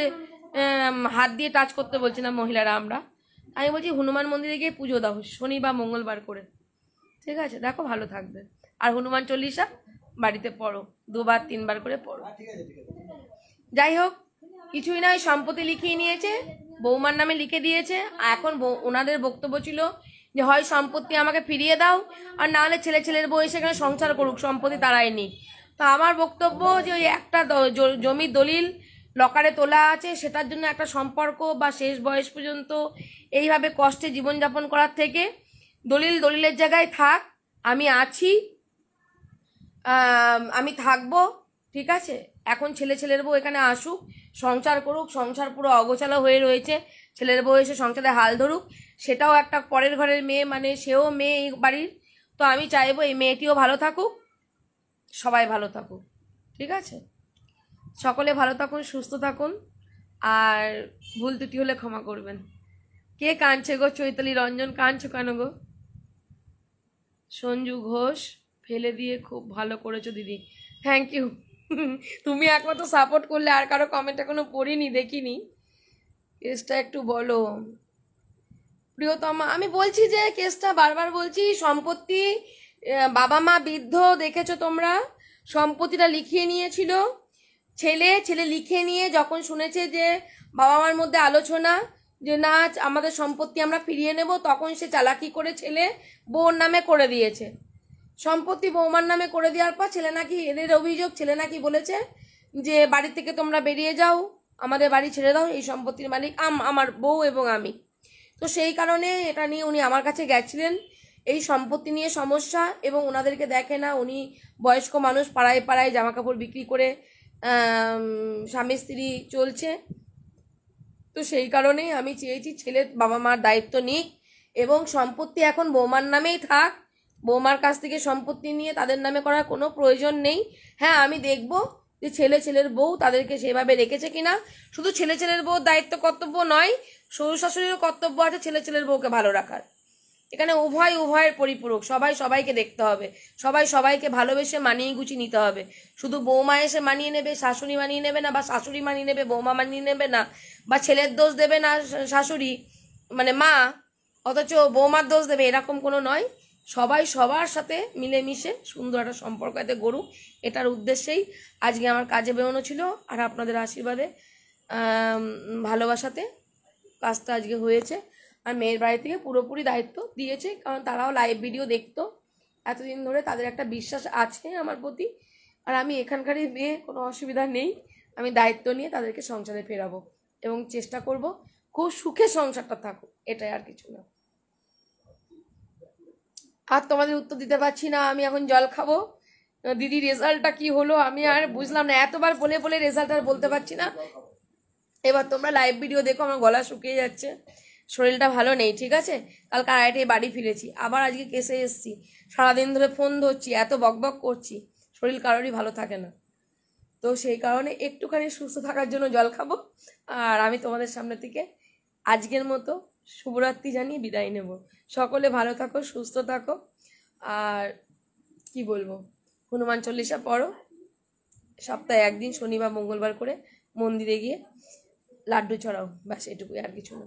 হাত দিয়ে টাচ করতে বলছি না মহিলারা, আমি বলছি হনুমান মন্দিরে গিয়ে পুজো দাও শনি বা মঙ্গলবার করে, ঠিক আছে। দেখো ভালো থাকবে। আর হনুমান চল্লিশা বাড়িতে পড়ো, 2 বার 3 বার করে পড়ো। যাই হোক, কিছুই নয়, সম্পত্তি লিখিয়ে নিয়েছে, বৌমার নামে লিখে দিয়েছে। এখন ওনাদের বক্তব্য ছিল যে হয় সম্পত্তি আমাকে ফিরিয়ে দাও, আর না হলে ছেলের বউ এসে এখানে সংসার করুক, সম্পত্তি তারাই নিক। তো আমার বক্তব্য যে ওই একটা জমির দলিল লকারে তোলা আছে, সেটার জন্য একটা সম্পর্ক বা শেষ বয়স পর্যন্ত এইভাবে কষ্টে জীবনযাপন করার থেকে দলিলের জায়গায় থাক, আমি আছি, আমি থাকবো, ঠিক আছে। এখন ছেলের বউ এখানে আসুক, সংসার করুক, সংসার পুরো অগোছালো হয়ে রয়েছে, ছেলের বউ এসে সংসারে হাল ধরুক, সেটাও একটা পরের ঘরের মেয়ে, মানে সেও মেয়ে এই বাড়ির। তো আমি চাইবো এই মেয়েটিও ভালো থাকুক, সবাই ভালো থাকুক, ঠিক আছে। সকলে ভালো থাকুন, সুস্থ থাকুন, আর ভুল ত্রুটি হলে ক্ষমা করবেন। কে কাঁদছে গো? চৈতালি রঞ্জন, কাঁদছো কেন গো? সঞ্জু ঘোষ, ফেলে দিয়ে খুব ভালো করেছো দিদি, থ্যাংক ইউ। তুমি একমাত্র সাপোর্ট করলে, আর কারো কমেন্ট এখনো পড়িনি, দেখিনি। কেসটা একটু বলো প্রিয়তমা। আমি বলছি যে কেসটা বারবার বলছি, সম্পত্তি বাবা মা বৃদ্ধ, দেখেছো তোমরা, সম্পত্তিটা লিখিয়ে নিয়েছিল। ছেলে লিখে নিয়ে যখন শুনেছে যে বাবা মার মধ্যে আলোচনা যে না আমাদের সম্পত্তি আমরা ফিরিয়ে নেব, তখন সে চালাকি করে ছেলে বউর নামে করে দিয়েছে। সম্পত্তি বৌমার নামে করে দেওয়ার পর ছেলে নাকি, এদের অভিযোগ, ছেলে নাকি বলেছে যে বাড়ি থেকে তোমরা বেরিয়ে যাও, আমাদের বাড়ি ছেড়ে দাও, এই সম্পত্তির মালিক আমার বউ এবং আমি। তো সেই কারণে এটা নিয়ে উনি আমার কাছে গেছিলেন, এই সম্পত্তি নিয়ে সমস্যা, এবং ওনাদেরকে দেখে না, উনি বয়স্ক মানুষ, পাড়ায় পাড়ায় জামা কাপড় বিক্রি করে স্বামী স্ত্রী চলছে। তো সেই কারণেই আমি চেয়েছি ছেলে বাবা মার দায়িত্ব নিক, এবং সম্পত্তি এখন বৌমার নামেই থাক, বৌমার কাছ থেকে সম্পত্তি নিয়ে তাদের নামে করার কোনো প্রয়োজন নেই। হ্যাঁ, আমি দেখব যে ছেলের বউ তাদেরকে সেভাবে রেখেছে কিনা। শুধু ছেলের বউর দায়িত্ব কর্তব্য নয়, শ্বশুর শাশুড়িরও কর্তব্য আছে ছেলের বউকে ভালো রাখার। এখানে উভয়ের পরিপূরক, সবাই সবাইকে দেখতে হবে, সবাই সবাইকে ভালোবেসে মানিয়ে গুছিয়ে নিতে হবে। শুধু বৌমা এসে মানিয়ে নেবে, শাশুড়ি মানিয়ে নেবে না, বা শাশুড়ি মানিয়ে নেবে, বৌমা মানিয়ে নেবে না, বা ছেলের দোষ দেবে না শাশুড়ি মানে মা, অথচ বৌমার দোষ দেবে, এরকম কোনো নয়। সবাই সবার সাথে মিলেমিশে সুন্দর একটা সম্পর্ক এতে গড়ুক, এটার উদ্দেশ্যেই আজকে আমার কাজে বেরোনো ছিল। আর আপনাদের আশীর্বাদে ভালোবাসাতে কাজটা আজকে হয়েছে। আর মেয়ের বাড়ি থেকে পুরোপুরি দায়িত্ব দিয়েছে, কারণ তারাও লাইভ ভিডিও দেখতো এতদিন ধরে, তাদের একটা বিশ্বাস আছে আমার প্রতি। আর আমি এখানকারই মেয়ে, কোনো অসুবিধা নেই, আমি দায়িত্ব নিয়ে তাদেরকে সংসারে ফেরাবো, এবং চেষ্টা করব খুব সুখে সংসারটা থাকুক, এটাই, আর কিছু না। আর তোমাদের উত্তর দিতে পারছি না, আমি এখন জল খাবো। দিদি রেজাল্টটা কি হলো আমি আর বুঝলাম না, এতবার বলে রেজাল্ট আর বলতে পারছি না। এবার তোমরা লাইভ ভিডিও দেখো, আমার গলা শুকিয়ে যাচ্ছে, শরীরটা ভালো নেই, ঠিক আছে। কালকে আড়াইটায় বাড়ি ফিরেছি, আবার আজকে কেসে এসেছি, সারাদিন ধরে ফোন ধরছি, এত বকবক করছি, শরীর কারোরই ভালো থাকে না। তো সেই কারণে একটুখানি সুস্থ থাকার জন্য জল খাবো। আর আমি তোমাদের সামনে থেকে আজকের মতো শুভরাত্রি জানিয়ে বিদায় নেব। সকলে ভালো থাকো, সুস্থ থাকো, আর কি বলবো, হনুমান চল্লিশা পড়ো, সপ্তাহে একদিন শনিবার মঙ্গলবার করে মন্দিরে গিয়ে লাড্ডু চড়াও, ব্যাস এটুকুই, আর কিছু না।